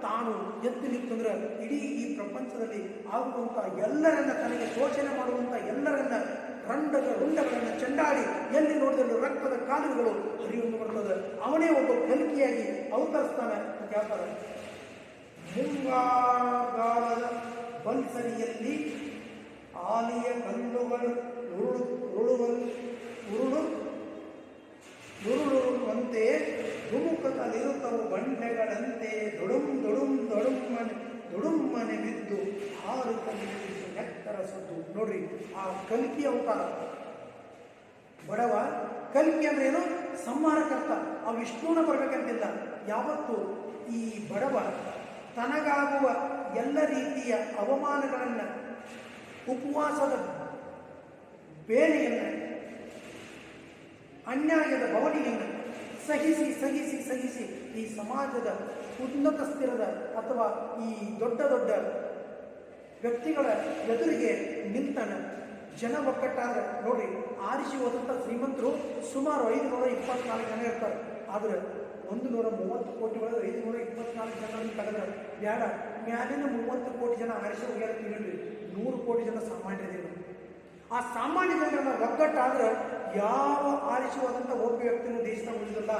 ತಾನು ಎದ್ದು ನಿಂತಂದ್ರೆ ಇಡೀ ಈ ಪ್ರಪಂಚದಲ್ಲಿ ಆಗುವಂಥ ಎಲ್ಲರನ್ನ, ತನಗೆ ಶೋಷಣೆ ಮಾಡುವಂಥ ಎಲ್ಲರನ್ನ ರುಂಡಗಳನ್ನು ಚಂಡಾಡಿ ಎಲ್ಲಿ ನೋಡಿದ್ರು ರಕ್ತದ ಕಾಲುಗಳು ಹರಿಯುವುದು ಬರ್ತದೆ. ಅವನೇ ಒಬ್ಬ ಕಲ್ಕಿಯಾಗಿ ಅವತರಿಸ್ತಾನೆ ಅಂತ ಹೇಳ್ತಾರೆ. ಮುಂಗಾಲದ ಬಲ್ಸರಿಯಲ್ಲಿ ಆಲಿಯ ಕಲ್ಲುಗಳು ಉರುಳುವಂತೆ ಧುಮುಕದಲ್ಲಿರುತ್ತವು ಬಂಡೆಗಳಂತೆ ದುಡುಮ್ಮನೆ ಬಿದ್ದು ಹಾರುತ್ತಲ್ಲಿ ಎತ್ತರ ಸದ್ದು. ನೋಡ್ರಿ, ಆ ಕಲ್ಕಿ ಅವತಾರ ಬಡವ. ಕಲ್ಕಿ ಅಂದ್ರೆ ಏನು? ಸಂಹಾರಕರ್ತ. ಆ ವಿಷ್ಣುನ ಬರ್ಬೇಕಂತಿಲ್ಲ. ಯಾವತ್ತು ಈ ಬಡವ ತನಗಾಗುವ ಎಲ್ಲ ರೀತಿಯ ಅವಮಾನಗಳನ್ನು, ಉಪವಾಸದ ಬೇಳೆಯನ್ನು, ಅನ್ಯಾಯದ ಬವಣೆಯನ್ನು ಸಹಿಸಿ ಈ ಸಮಾಜದ ಉನ್ನತ ಸ್ಥಿರದ ಅಥವಾ ಈ ದೊಡ್ಡ ವ್ಯಕ್ತಿಗಳ ಎದುರಿಗೆ ನಿಂತನ ಜನ ಒಕ್ಕಟ್ಟಾದ್ರೆ ನೋಡಿ, ಆರಿಸಿ ಹೋದಂಥ ಶ್ರೀಮಂತರು ಸುಮಾರು 524 ಜನ ಇರ್ತಾರೆ. ಆದರೆ 130 ಕೋಟಿ ಒಳಗೆ 524 ಜನರನ್ನು ತೆಗೆದ್ರೆ ಬೇಡ, ಮ್ಯಾಲಿನ 30 ಕೋಟಿ ಜನ ಆರಿಸಿ ಹೋಗ್ಯಾರ ತಿಳಿದ್ರಿ. 100 ಕೋಟಿ ಜನ ಸಾಮಾನ್ಯರೇನು. ಆ ಸಾಮಾನ್ಯ ಜನರನ್ನ ಒಗ್ಗಟ್ಟಾದ್ರೆ ಯಾವ ಆರಿಸುವಾದಂಥ ಒಬ್ಬ ವ್ಯಕ್ತಿನೂ ದೇಶದ ಉಳಿದಿಲ್ಲ.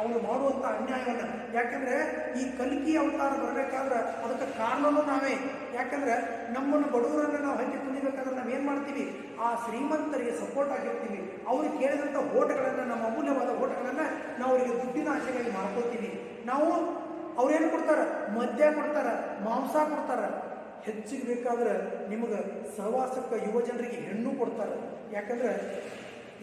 ಅವನು ಮಾಡುವಂಥ ಅನ್ಯಾಯವನ್ನು. ಯಾಕಂದ್ರೆ ಈ ಕಲ್ಕಿ ಅವತಾರ ಬರಬೇಕಾದ್ರೆ ಅದಕ್ಕೆ ಕಾರಣನೂ ನಾವೇ. ಯಾಕಂದ್ರೆ ನಮ್ಮನ್ನು ಬಡವರನ್ನು ನಾವು ಹಂಚಿ ಕುಣಿಬೇಕಾದ್ರೆ ನಾವೇನು ಮಾಡ್ತೀವಿ? ಆ ಶ್ರೀಮಂತರಿಗೆ ಸಪೋರ್ಟ್ ಆಗಿರ್ತೀವಿ. ಅವ್ರು ಕೇಳಿದಂಥ ಓಟ್ಗಳನ್ನು, ನಮ್ಮ ಅಮೂಲ್ಯವಾದ ಓಟ್ಗಳನ್ನು ನಾವು ಅವರಿಗೆ ದುಡ್ಡಿನ ಆಶೆಗಾಗಿ ಮಾಡ್ಕೋತೀವಿ. ನಾವು ಅವ್ರೇನು ಕೊಡ್ತಾರೆ? ಮದ್ಯ ಕೊಡ್ತಾರೆ, ಮಾಂಸ ಕೊಡ್ತಾರೆ. ಹೆಚ್ಚಿಗೆ ಬೇಕಾದ್ರೆ ನಿಮಗೆ ಸಹವಾಸಕ್ಕೆ ಯುವ ಜನರಿಗೆ ಹೆಣ್ಣು ಕೊಡ್ತಾರೆ. ಯಾಕಂದ್ರೆ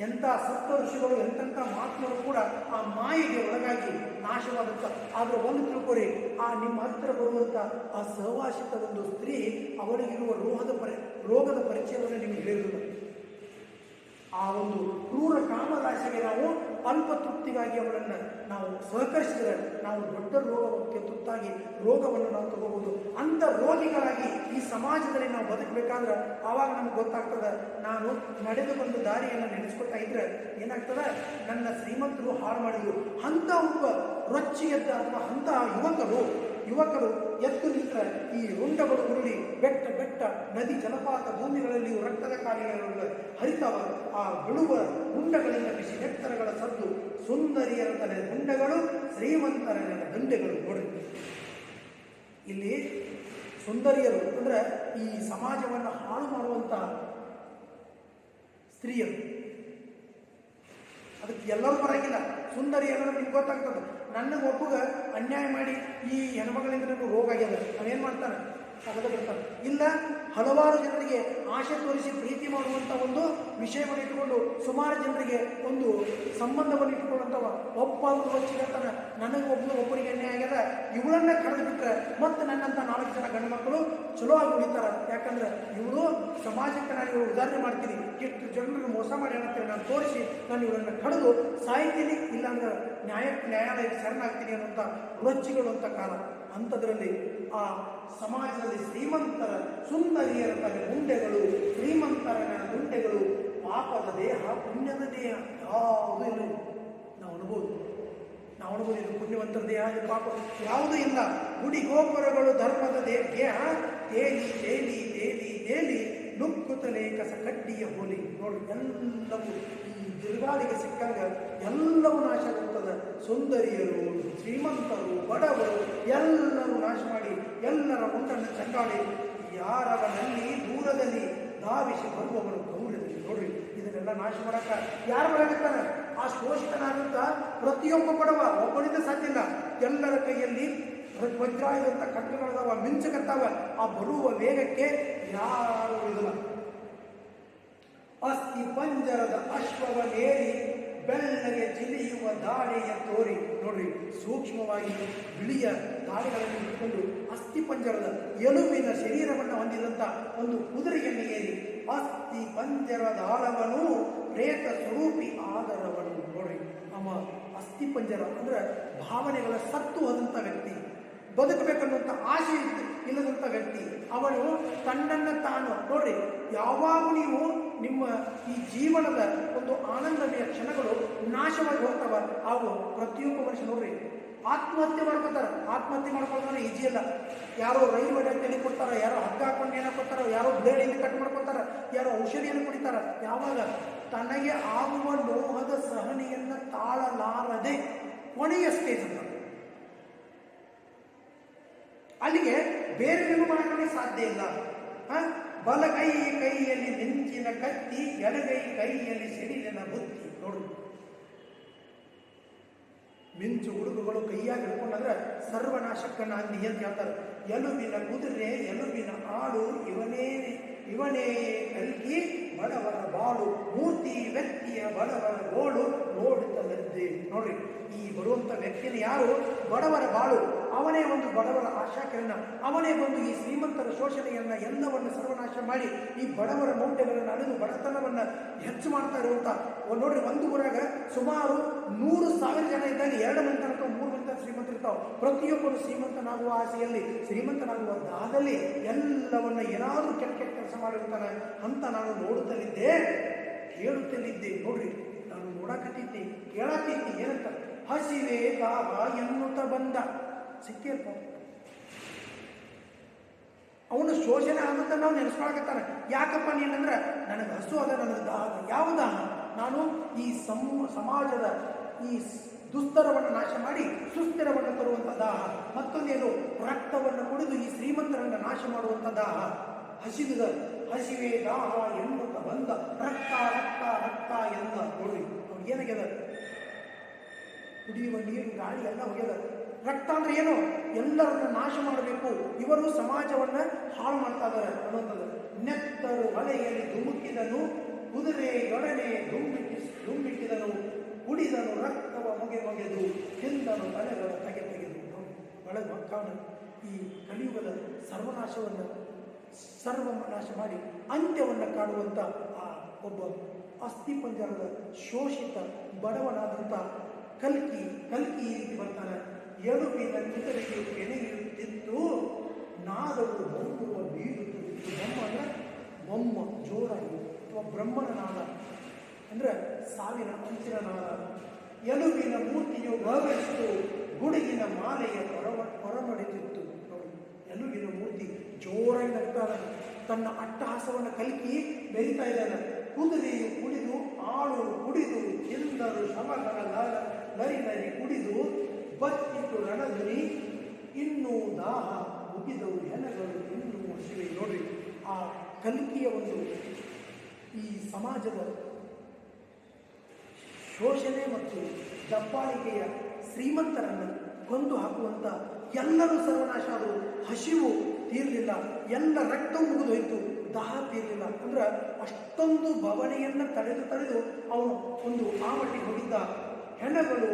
ಎಂಥ ಸಪ್ತ ಋಷಿಗಳು ಎಂತೆಂಥ ಮಹಾತ್ಮರು ಕೂಡ ಆ ಮಾಯೆಗೆ ಒಳಗಾಗಿ ನಾಶವಾದಂಥ. ಆದರೆ ಒಂದು ತಿಳ್ಕೊರಿ, ಆ ನಿಮ್ಮ ಹತ್ತಿರ ಬರುವಂಥ ಆ ಸಹವಾಸಿತ ಒಂದು ಸ್ತ್ರೀ ಅವಳಿಗಿರುವ ರೋಗದ ಪರಿಚಯವನ್ನು ನಿಮಗೆ ಹೇಳಿರುವುದು. ಆ ಒಂದು ಕ್ರೂರ ಕಾಮದಾಸೆಗೆ ನಾವು ಅಲ್ಪ ತೃಪ್ತಿಗಾಗಿ ಅವಳನ್ನು ನಾವು ಸಹಕರಿಸಿದರೆ ನಾವು ದೊಡ್ಡ ರೋಗಕ್ಕೆ ತುತ್ತಾಗಿ ರೋಗವನ್ನು ನಾವು ತಗೋಬಹುದು. ಅಂಥ ರೋಗಿಗಳಾಗಿ ಈ ಸಮಾಜದಲ್ಲಿ ನಾವು ಬದುಕಬೇಕಾದ್ರೆ ಆವಾಗ ನಮ್ಗೆ ಗೊತ್ತಾಗ್ತದೆ, ನಾನು ನಡೆದು ಬಂದ ದಾರಿಯನ್ನು ನೆನೆಸ್ಕೊತಾ ಇದ್ರೆ ಏನಾಗ್ತದೆ, ನನ್ನ ಶ್ರೀಮಂತರು ಹಾಳು ಮಾಡಿದ್ರು. ಅಂಥ ಒಬ್ಬ ರೊಚ್ಚಿಗೆದ್ದ ಅಥವಾ ಅಂಥ ಯುವಕರು ಎದ್ದು ನಿಂತರೆ ಈ ರುಂಡಗಳು ಉರುಳಿ ಬೆಟ್ಟ ನದಿ ಜಲಪಾತ ಭೂಮಿಗಳಲ್ಲಿ ರಕ್ತದ ಕಾಲಿಗಳು ಹರಿತಾವ. ಆ ಬಿಡುವ ರುಂಡಗಳಿಂದ ಬಿಸಿ ನೆತ್ತರಗಳ ಸದ್ದು ಸುಂದರಿಯರ ತಲೆ ರುಂಡಗಳು, ಶ್ರೀಮಂತರ ದಂಡೆಗಳು. ನೋಡಿ, ಇಲ್ಲಿ ಸುಂದರಿಯರು ಅಂದ್ರೆ ಈ ಸಮಾಜವನ್ನು ಹಾಳು ಮಾಡುವಂತಹ ಸ್ತ್ರೀಯರು. ಅದಕ್ಕೆ ಎಲ್ಲರೂ ಬರಂಗಿಲ್ಲ. ಸುಂದರಿಯರು ನಿಮ್ಗೆ ಗೊತ್ತಾಗ್ತದೆ. ನನಗೆ ಒಬ್ಬಗ ಅನ್ಯಾಯ ಮಾಡಿ ಈ ಹೆಣ್ಮಗಳಿಂದ ನನಗೆ ರೋಗ ಆಗ್ಯದ, ಅವನೇನು ಮಾಡ್ತಾನೆ, ತಗದು ಬಿಡ್ತಾನೆ. ಇಲ್ಲ, ಹಲವಾರು ಜನರಿಗೆ ಆಶೆ ತೋರಿಸಿ ಪ್ರೀತಿ ಮಾಡುವಂಥ ಒಂದು ವಿಷಯವನ್ನು ಇಟ್ಟುಕೊಂಡು ಸುಮಾರು ಜನರಿಗೆ ಒಂದು ಸಂಬಂಧವನ್ನು ಇಟ್ಟುಕೊಳ್ಳುವಂಥವ ಒಬ್ಬರು ಹೊಚ್ಚಿರ್ತಾನೆ. ನನಗೆ ಒಬ್ಬರಿಗೆ ಅನ್ಯಾಯ ಆಗ್ಯದ, ಇವಳನ್ನ ಕರೆದು ಬಿಟ್ರೆ ಮತ್ತು ನನ್ನಂಥ 4 ಜನ ಗಂಡು ಮಕ್ಕಳು ಚಲೋ ಆಗಿ ಉಳಿತಾರೆ. ಯಾಕಂದ್ರೆ ಇವರು ಸಮಾಜಕ್ಕೆ ನಾನು ಇವರು ಉದಾಹರಣೆ ಮಾಡ್ತೀನಿ, ಎಷ್ಟು ಜನರಿಗೆ ಮೋಸ ಮಾಡಿ ಅನ್ನತ್ತೇವೆ ನಾನು ತೋರಿಸಿ ನಾನು ಇವರನ್ನು ಕಡಿದು ಸಾಯ್ತೀನಿ, ಇಲ್ಲಾಂದ್ರೆ ನ್ಯಾಯಾಲಯಕ್ಕೆ ಶರಣಾಗ್ತೀನಿ ಅನ್ನುವಂಥ ರೊಚ್ಚಿಗಳು ಅಂತ ಕಾಲ. ಅಂಥದ್ರಲ್ಲಿ ಆ ಸಮಾಜದಲ್ಲಿ ಶ್ರೀಮಂತರ ಸುಂದರಿಯರ ತಲೆ ಗುಂಡೆಗಳು, ಶ್ರೀಮಂತರ ಗುಂಡೆಗಳು, ಪಾಪದ ದೇಹ ಪುಣ್ಯದ ದೇಹ ಯಾವುದೂ ಇಲ್ಲ. ನಾವು ಅನ್ಬೋದು ಇದು ಪುಣ್ಯವಂತರ ದೇಹ, ಇದು ಪಾಪ ಯಾವುದೂ ಇಲ್ಲ. ಗುಡಿ ಗೋಪುರಗಳು ಧರ್ಮದ ದೇಹ ತೇಲಿ ತೇಲಿ ತೇಲಿ ತೇಲಿ ನುಗ್ಗುತ್ತಲೇ ಕಸ ಕಡ್ಡಿಯ ಹೋಲಿ. ನೋಡಿ, ಎಲ್ಲವೂ ಈ ತಿರುಗಾಳಿಗೆ ಸಿಕ್ಕಾಗ ಎಲ್ಲವೂ ನಾಶ ಆಗುತ್ತದೆ. ಸುಂದರಿಯರು, ಶ್ರೀಮಂತರು, ಬಡವರು ಎಲ್ಲರೂ ನಾಶ ಮಾಡಿ ಎಲ್ಲರ ಮುಂಡನ್ನು ಚಂಡಾಡಿ ಯಾರವನಲ್ಲಿ ದೂರದಲ್ಲಿ ಧಾವಿಸಿ ಬರುವವರು ಗೌರವದಲ್ಲಿ. ನೋಡ್ರಿ, ಇದನ್ನೆಲ್ಲ ನಾಶ ಮಾಡಕ ಯಾರು ಬರಾಗುತ್ತಾನೆ? ಆ ಶೋಷಿತನಾದಂಥ ಪ್ರತಿಯೊಬ್ಬ ಬಡವ ಒಬ್ಬನಿಂದ ಸಾಧ್ಯ ಇಲ್ಲ. ಎಲ್ಲರ ಕೈಯಲ್ಲಿ ವಜ್ರಾಯುವಂಥ ಕಟ್ಟುಗಳದಾವ, ಮಿಂಚಕತ್ತಾವ. ಆ ಬರುವ ವೇಗಕ್ಕೆ ಯಾರು ಇಲ್ಲ. ಅಸ್ಥಿ ಪಂಜರದ ಅಶ್ವವನೇರಿ ಬೆಳ್ಳಗೆ ಜಿಲಿಯುವ ದಾಡೆಯ ತೋರಿ. ನೋಡ್ರಿ, ಸೂಕ್ಷ್ಮವಾಗಿ ಬಿಳಿಯ ದಾಡೆಗಳನ್ನು ಇಟ್ಟುಕೊಂಡು ಅಸ್ಥಿ ಪಂಜರದ ಎಲುಬಿನ ಶರೀರವನ್ನು ಹೊಂದಿದಂಥ ಒಂದು ಕುದುರೆಯನ್ನು ಏರಿ ಅಸ್ಥಿ ಪಂಜರದ ಆಳವನು ಪ್ರೇತ ಸ್ವರೂಪಿ ಆದರವನು. ನೋಡ್ರಿ, ಅವ ಅಸ್ಥಿ ಪಂಜರ ಅಂದ್ರೆ ಭಾವನೆಗಳ ಸತ್ತು ಹೋದಂಥ ವ್ಯಕ್ತಿ, ಬದುಕಬೇಕನ್ನುವಂಥ ಆಸೆ ಇಲ್ಲದಂಥ ವ್ಯಕ್ತಿ. ಅವನು ತನ್ನನ್ನು ತಾನು ನೋಡ್ರಿ, ಯಾವಾಗ ನೀವು ನಿಮ್ಮ ಈ ಜೀವನದ ಒಂದು ಆನಂದಮಯ ಕ್ಷಣಗಳು ನಾಶವಾಗಿ ಹೋಗ್ತಾವ, ಅವು ಪ್ರತಿಯೊಬ್ಬ ಮನುಷ್ಯ ನೋಡ್ರಿ ಆತ್ಮಹತ್ಯೆ ಮಾಡ್ಕೊತಾರೆ. ಆತ್ಮಹತ್ಯೆ ಮಾಡ್ಕೊಳ್ಳೋದ್ರೆ ಈಜಿ ಅಲ್ಲ. ಯಾರೋ ರೈಲು ಅಡ್ಡಲ್ಲಿ ಕೊಡ್ತಾರ, ಯಾರೋ ಹಗ್ಗ ಹಾಕೊಂಡು ಏನೋ ಕೊಡ್ತಾರ, ಯಾರೋ ಬ್ಲೇಡಿಂದ ಕಟ್ ಮಾಡ್ಕೊತಾರ, ಯಾರೋ ಔಷಧಿಯನ್ನು ಕುಡಿತಾರ. ಯಾವಾಗ ತನಗೆ ಆಗುವ ಲೋಹದ ಸಹನೆಯನ್ನು ತಾಳಲಾರದೆ ಕೊನೆಯ ಸ್ಟೇಜ್ ಅಂತ, ಅಲ್ಲಿಗೆ ಬೇರೆ ಏನು ಮಾಡಲಿಕ್ಕೆ ಸಾಧ್ಯ ಇಲ್ಲ. ಬಲಗೈ ಕೈಯಲ್ಲಿ ನೆಂಚಿನ ಕತ್ತಿ, ಎಡಗೈ ಕೈಯಲ್ಲಿ ಸಿಡಿಲಿನ ಬುತ್ತಿ. ನೋಡು, ಮಿಂಚು ಹುಡುಗಗಳು ಕೈಯಾಗಿ ಹಿಡ್ಕೊಂಡ್ರೆ ಸರ್ವನಾಶಕ್ಕನ್ನ ಅಂದಿ ಅಂತ ಹೇಳ್ತಾರೆ. ಎಲುಬಿನ ಕುದುರೆ ಎಲುಬಿನ ಆಳು ಇವನೇ ಕಲ್ಕಿ ಬಡವರ ಬಾಳು, ಮೂರ್ತಿ ವ್ಯಕ್ತಿಯ ಬಡವರ ಗೋಳು ನೋಡುತ್ತಲದ್ದೇ. ನೋಡ್ರಿ, ಈ ಬರುವಂಥ ವ್ಯಕ್ತಿನ ಯಾರು? ಬಡವರ ಬಾಳು. ಅವನೇ ಒಂದು ಬಡವರ ಆಶಾಕಿರಣ. ಅವನೇ ಬಂದು ಈ ಶ್ರೀಮಂತರ ಶೋಷಣೆಯನ್ನ ಎಲ್ಲವನ್ನು ಸರ್ವನಾಶ ಮಾಡಿ ಈ ಬಡವರ ಮೌಢ್ಯಗಳನ್ನು ಅಳೆದು ಬಡತನವನ್ನು ಹೆಚ್ಚು ಮಾಡ್ತಾ ಇರುವಂಥ ನೋಡ್ರಿ, ಒಂದು ಊರಾಗ ಸುಮಾರು 100,000 ಜನ ಇದ್ದಾಗ 2 ಮಂದಿ ಅಥವಾ 3 ಮಂದಿ ಶ್ರೀಮಂತರು ಇರ್ತಾವೆ. ಪ್ರತಿಯೊಬ್ಬರು ಶ್ರೀಮಂತನಾಗುವ ಆಸೆಯಲ್ಲಿ, ಶ್ರೀಮಂತನಾಗುವ ದಾಹದಲ್ಲಿ ಎಲ್ಲವನ್ನ ಏನಾದರೂ ಕೆಟ್ಟ ಕೆಲಸ ಮಾಡಿರ್ತಾನೆ ಅಂತ ನಾನು ನೋಡುತ್ತಲಿದ್ದೆ, ಕೇಳುತ್ತಲಿದ್ದೆ. ನೋಡ್ರಿ, ನಾನು ನೋಡಕತ್ತಿದ್ದೆ, ಕೇಳತ್ತಿದ್ದೆ. ಏನಂತ? ಹಸಿವೆ ದಾಹ ಎನ್ನುತ್ತ ಬಂದ ಸಿಕ್ಕೇಲ್ಪ. ಅವನು ಶೋಷಣೆ ಆಗುತ್ತೆ ನಾವು ನೆನೆಸ್ಕೊಳಕತ್ತಾನೆ. ಯಾಕಪ್ಪ ನೀನಂದ್ರೆ ನನಗೆ ಹಸು ಅದ, ನನಗೆ ದಾಹ. ಯಾವ ದಾಹ? ನಾನು ಈ ಸಮಾಜದ ಈ ದುಸ್ತರವನ್ನು ನಾಶ ಮಾಡಿ ಸುಸ್ಥಿರವನ್ನು ತರುವಂಥ ದಾಹ. ಮತ್ತೊಂದೇನು? ರಕ್ತವನ್ನು ಕುಡಿದು ಈ ಶ್ರೀಮಂತರನ್ನು ನಾಶ ಮಾಡುವಂಥ ದಾಹ. ಹಸಿವೆ ದಾಹ ಎನ್ನುತ್ತ ಬಂದ ರಕ್ತ ರಕ್ತ ರಕ್ತ ಎಂದ. ನೋಡಿ, ಅವ್ನು ಏನಾಗ್ಯದ? ಕುಡಿಯುವ ನೀರು, ಗಾಳಿ ಎಲ್ಲ ಹೋಗ್ಯದ. ರಕ್ತ ಅಂದ್ರೆ ಏನು? ಎಲ್ಲರನ್ನ ನಾಶ ಮಾಡಬೇಕು, ಇವರು ಸಮಾಜವನ್ನ ಹಾಳು ಮಾಡ್ತಾ ಇದ್ದಾರೆ ಅನ್ನುವಂಥದ್ದು. ನೆತ್ತರು ಹೊಳೆಯಲ್ಲಿ ಧುಮುಕಿದನು ಕುದುರೆಯೊಡನೆ ದುಮ್ಮಿಟ್ಟಿದನು, ಕುಡಿದನು ರಕ್ತವ ಮೊಗೆದು, ತಿಂದನು ತಲೆಗಳ ತೆಗೆದು. ಒಳಗೆ ಮಕ್ಕವನು ಈ ಕಲಿಯುಗದ ಸರ್ವನಾಶ ಮಾಡಿ ಅಂತ್ಯವನ್ನು ಕಾಣುವಂಥ ಆ ಒಬ್ಬ ಅಸ್ಥಿಪಂಜರದ ಶೋಷಿತ ಬಡವನಾದಂಥ ಕಲ್ಕಿ ಈ ರೀತಿ ಬರ್ತಾನೆ. ಎಡುವಿನ ಕುದುರೆಗೆ ಕೆಣೆಯುತ್ತಿತ್ತು, ನಾದವು ಮೊಮ್ಮುವ ಬೀಳುತ್ತಿತ್ತು. ಮೊಮ್ಮ ಅಂದರೆ ಮೊಮ್ಮ ಜೋರಾಗಿ, ಅಥವಾ ಬ್ರಹ್ಮನ ನಾದ ಅಂದರೆ ಸಾವಿನ ಅಂಚಿನ ನಾದ. ಎಲುಬಿನ ಮೂರ್ತಿಯು ಗೌರವಿಸಿತು, ಗುಡುಗಿನ ಮಾಲೆಯ ಹೊರಮಡಿತಿತ್ತು. ನೋಡಿ, ಎಲುಬಿನ ಮೂರ್ತಿ ಜೋರಾಗಿ ನಗ್ತಾನೆ, ತನ್ನ ಅಟ್ಟಹಾಸವನ್ನು ಕಲ್ಕಿ ಬೆರಿತಾ ಇದ್ದಾನೆ. ಕುದುರೆಯು ಕುಡಿದು, ಆಳು ಕುಡಿದು, ಎಂದರು ಶವಗಳ ನರಿ ಕುಡಿದು, ಬತ್ತಿಟ್ಟು ರಣಧ್ವನಿ, ಇನ್ನೂ ದಾಹ ಮುಗಿದವು ಹೆಣಗಳು ಇನ್ನೂ ಹಸಿವೆ. ನೋಡಿ, ಆ ಕಲ್ಕಿಯ ಒಂದು ಈ ಸಮಾಜದ ಶೋಷಣೆ ಮತ್ತು ದಬ್ಬಾಳಿಕೆಯ ಶ್ರೀಮಂತರನ್ನು ಕೊಂದು ಹಾಕುವಂಥ ಎಲ್ಲರೂ ಸರ್ವನಾಶ ಆದರು. ಹಸಿವು ತೀರಲಿಲ್ಲ, ಎಲ್ಲ ರಕ್ತವು ಮುಗಿದೋಯ್ತು, ದಾಹ ತೀರಲಿಲ್ಲ. ಅಂದ್ರೆ ಅಷ್ಟೊಂದು ಬವಣೆಯನ್ನು ತಡೆದು ಅವನು ಒಂದು ಆಮಟ್ಟಿಗೆ ಹೋಗಿದ್ದ. ಹೆಣಗಳು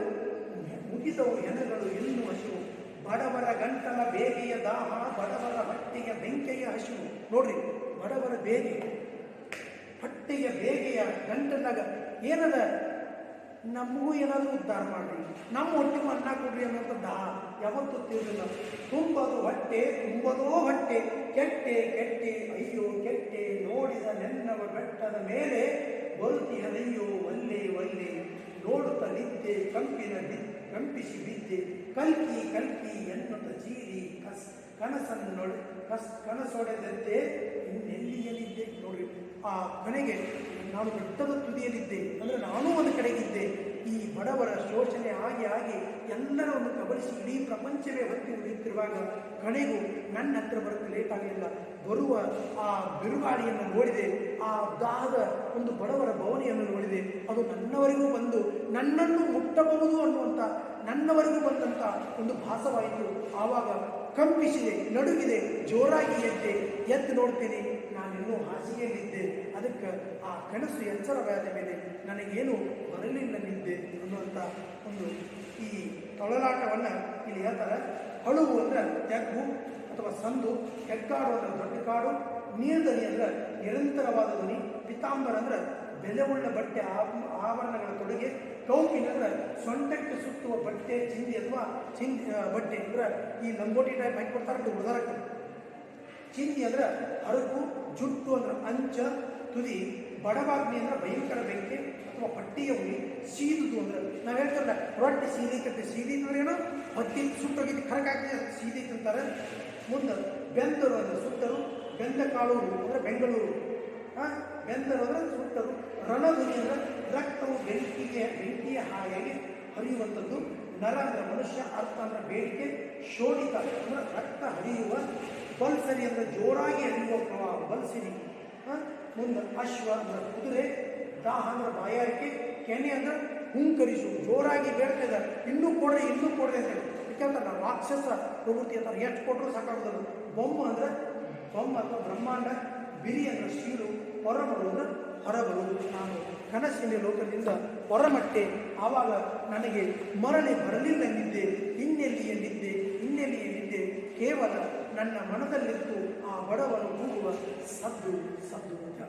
ಮುಗಿದವು, ಹೆಣಗಳು ಇನ್ನೂ ಹಸಿವು. ಬಡವರ ಗಂಟಲ ಬೇಗೆಯ ದಾಹ, ಬಡವರ ಹೊಟ್ಟೆಯ ಬೆಂಕೆಯ ಹಸಿವು. ನೋಡ್ರಿ, ಬಡವರ ಬೇಗೆ, ಹೊಟ್ಟೆಯ ಬೇಗೆಯ ಗಂಟಲಾಗ ಏನದ, ನಮಗೂ ಏನಾದರೂ ಉದ್ಧಾರ ಮಾಡ್ರಿ, ನಮ್ಮ ಹೊಟ್ಟೆಗೂ ಅನ್ನ ಕೊಡ್ರಿ ಅನ್ನೋಂಥ ದಾಹ ಯಾವತ್ತೂ ತೀರಲಿಲ್ಲ. ತುಂಬದೋ ಹೊಟ್ಟೆ, ಕೆಟ್ಟೆ ಅಯ್ಯೋ ಕೆಟ್ಟೆ, ನೋಡಿದ ನೆನ್ನವ ಬೆಟ್ಟದ ಮೇಲೆ ಬರುತ್ತಿಹದಯ್ಯೋ ಒಲ್ಲೆ ನೋಡುತ್ತ ನಿದ್ದೆ ಕಂಪಿಸಿ ಬಿದ್ದೆ, ಕಲ್ಕಿ ಎನ್ನುತ್ತ ಚೀರಿ ಕನಸೊಡೆದಂತೆ ಇನ್ನೆಲ್ಲಿಯಲ್ಲಿದ್ದೆ. ನೋಡ್ರಿ, ಆ ಕೊನೆಗೆ ನಾನು ಬೆಟ್ಟದ ತುದಿಯಲ್ಲಿದ್ದೆ, ಅಂದರೆ ನಾನೂ ಒಂದು ಕಡೆಗಿದ್ದೆ. ಈ ಬಡವರ ಶೋಷಣೆ ಆಗಿ ಎಲ್ಲರನ್ನು ಕಬಳಿಸಿ ಇಡೀ ಪ್ರಪಂಚವೇ ಹೊತ್ತಿ ಉಳಿಯುತ್ತಿರುವಾಗ ಕಡೆಗೂ ನನ್ನ ಹತ್ರ ಬರೋಕ್ಕೆ ಲೇಟ್ ಆಗಲಿಲ್ಲ. ಬರುವ ಆ ಬಿರುಗಾಳಿಯನ್ನು ನೋಡಿದೆ, ಆ ದಾಹದ ಒಂದು ಬಡವರ ಭವನೆಯನ್ನು ನೋಡಿದೆ. ಅದು ನನ್ನವರೆಗೂ ಬಂದು ನನ್ನನ್ನು ಮುಟ್ಟಬಹುದು ಅನ್ನುವಂಥ, ನನ್ನವರೆಗೂ ಬಂದಂಥ ಒಂದು ಭಾಸವಾಯಿತು. ಆವಾಗ ಕಂಪಿಸಿದೆ, ನಡುಗಿದೆ, ಜೋರಾಗಿ ಎದ್ದು ನೋಡ್ತೇನೆ, ನಾನಿನ್ನೂ ಹಾಸಿಗೆಯಲ್ಲಿದ್ದೆ. ಅದಕ್ಕೆ ಆ ಕನಸು ಎಚ್ಚರವಾದ ಮೇಲೆ ನನಗೇನು ಬರಲಿಲ್ಲ ನಿದ್ದೆ ಅನ್ನುವಂಥ ಒಂದು ಈ ತೊಳಲಾಟವನ್ನು ಇಲ್ಲಿ ಹೇಳ್ತಾರೆ. ಹಳುವು ಅಂದರೆ ತೆಗ್ಗು ಅಥವಾ ಸಂದು, ಹೆಗ್ಗಾಡು ಅಂದರೆ ದೊಡ್ಡ ಕಾಡು, ನೀರ್ದನಿ ಅಂದರೆ ನಿರಂತರವಾದ ಧ್ವನಿ, ಪಿತಾಂಬರ ಅಂದರೆ ಬೆಲೆವುಳ್ಳ ಬಟ್ಟೆ ಆಭರಣಗಳ ತೊಡುಗೆ, ಕೌಕಿನ ಅಂದರೆ ಸೊಂಟಕ್ಕೆ ಸುತ್ತುವ ಬಟ್ಟೆ, ಚಿಂದಿ ಅಥವಾ ಬಟ್ಟೆ ಅಂದರೆ ಈ ಲಂಗೋಟಿ ಟೈಪ್ ಹಾಕಿ ಕೊಡ್ತಾರೆ ಉದಾಹರಣೆ. ಚಿಂದಿ ಅಂದರೆ ಹರಕು, ಜುಟ್ಟು ಅಂದರೆ ಅಂಚ ತುದಿ, ಬಡವಾಗ್ನಿ ಅಂದರೆ ಭಯಂಕರ ಬೆಂಕಿ ಅಥವಾ ಪಟ್ಟಿಯ ಹುಳಿ, ಸೀದುದು ಅಂದರೆ ನಾವು ಹೇಳ್ತಾರಲ್ಲ ರೊಟ್ಟಿ ಸೀದೈತೆ, ಸೀದಿ ಅಂದ್ರೆ ಏನೋ ಹತ್ತಿ ಸುಟ್ಟೋಗಿದ್ದು ಕರಕಾಕಿ ಸೀದಿ ತಿಂತಾರೆ. ಮುಂದೆ ಬೆಂದರು ಅಂದರೆ ಸುಟ್ಟರು, ಬೆಂದ ಕಾಳೂರು ಅಂದರೆ ಬೆಂಗಳೂರು, ಬೆಂದರು ಅಂದರೆ ಸುಟ್ಟರು. ರಣಧ್ವನಿ ಅಂದರೆ ರಕ್ತವು ಬೆಂಕಿಯ ಹಾಯಾಗಿ ಹರಿಯುವಂಥದ್ದು. ನರ ಅಂದರೆ ಮನುಷ್ಯ, ಅರ್ಥ ಅಂದರೆ ಬೇಡಿಕೆ, ಶೋಣಿತ ಅಂದರೆ ರಕ್ತ ಹರಿಯುವ, ಬಲ್ಸರಿ ಅಂದರೆ ಜೋರಾಗಿ ಹರಿಯುವ ಪ್ರವಾಹ, ಬಲ್ಸಿರಿ. ಮುಂದೆ ಅಶ್ವ ಅಂದರೆ ಕುದುರೆ, ದಾಹ ಅಂದರೆ ಬಾಯಾರಿಕೆ, ಕೆನೆ ಅಂದರೆ ಹುಂಕರಿಸು, ಜೋರಾಗಿ ಬೇಡ್ತಾ ಇದ್ದಾರೆ, ಇನ್ನೂ ಕೊಡ್ರಿ ಅಂತ ಹೇಳಿ. ಯಾಕೆಂದ್ರೆ ನಾವು ರಾಕ್ಷಸ ಪ್ರವೃತ್ತಿ ಅಂತಾರೆ, ಎಷ್ಟು ಕೊಟ್ಟರು ಸಾಕಾಗೋದು. ಬೊಮ್ಮ ಅಂದರೆ ಅಥವಾ ಬ್ರಹ್ಮಾಂಡ, ಬಿರಿ ಅಂದರೆ ಶೀಲು, ಹೊರಬರು ಅಂದರೆ ಹೊರಬರು. ನಾನು ಕನಸಿನ ಲೋಕದಿಂದ ಹೊರಮಟ್ಟೆ, ಆವಾಗ ನನಗೆ ಮರಳಿ ಬರಲಿಲ್ಲ ನಿದ್ದೆ. ಇನ್ನೆಲ್ಲಿಯಲ್ಲಿದ್ದೆ ಕೇವಲ ನನ್ನ ಮನದಲ್ಲಿತ್ತು ಆ ಬಡವನು ಕೂಗುವ ಸದ್ದು ಅಂತ.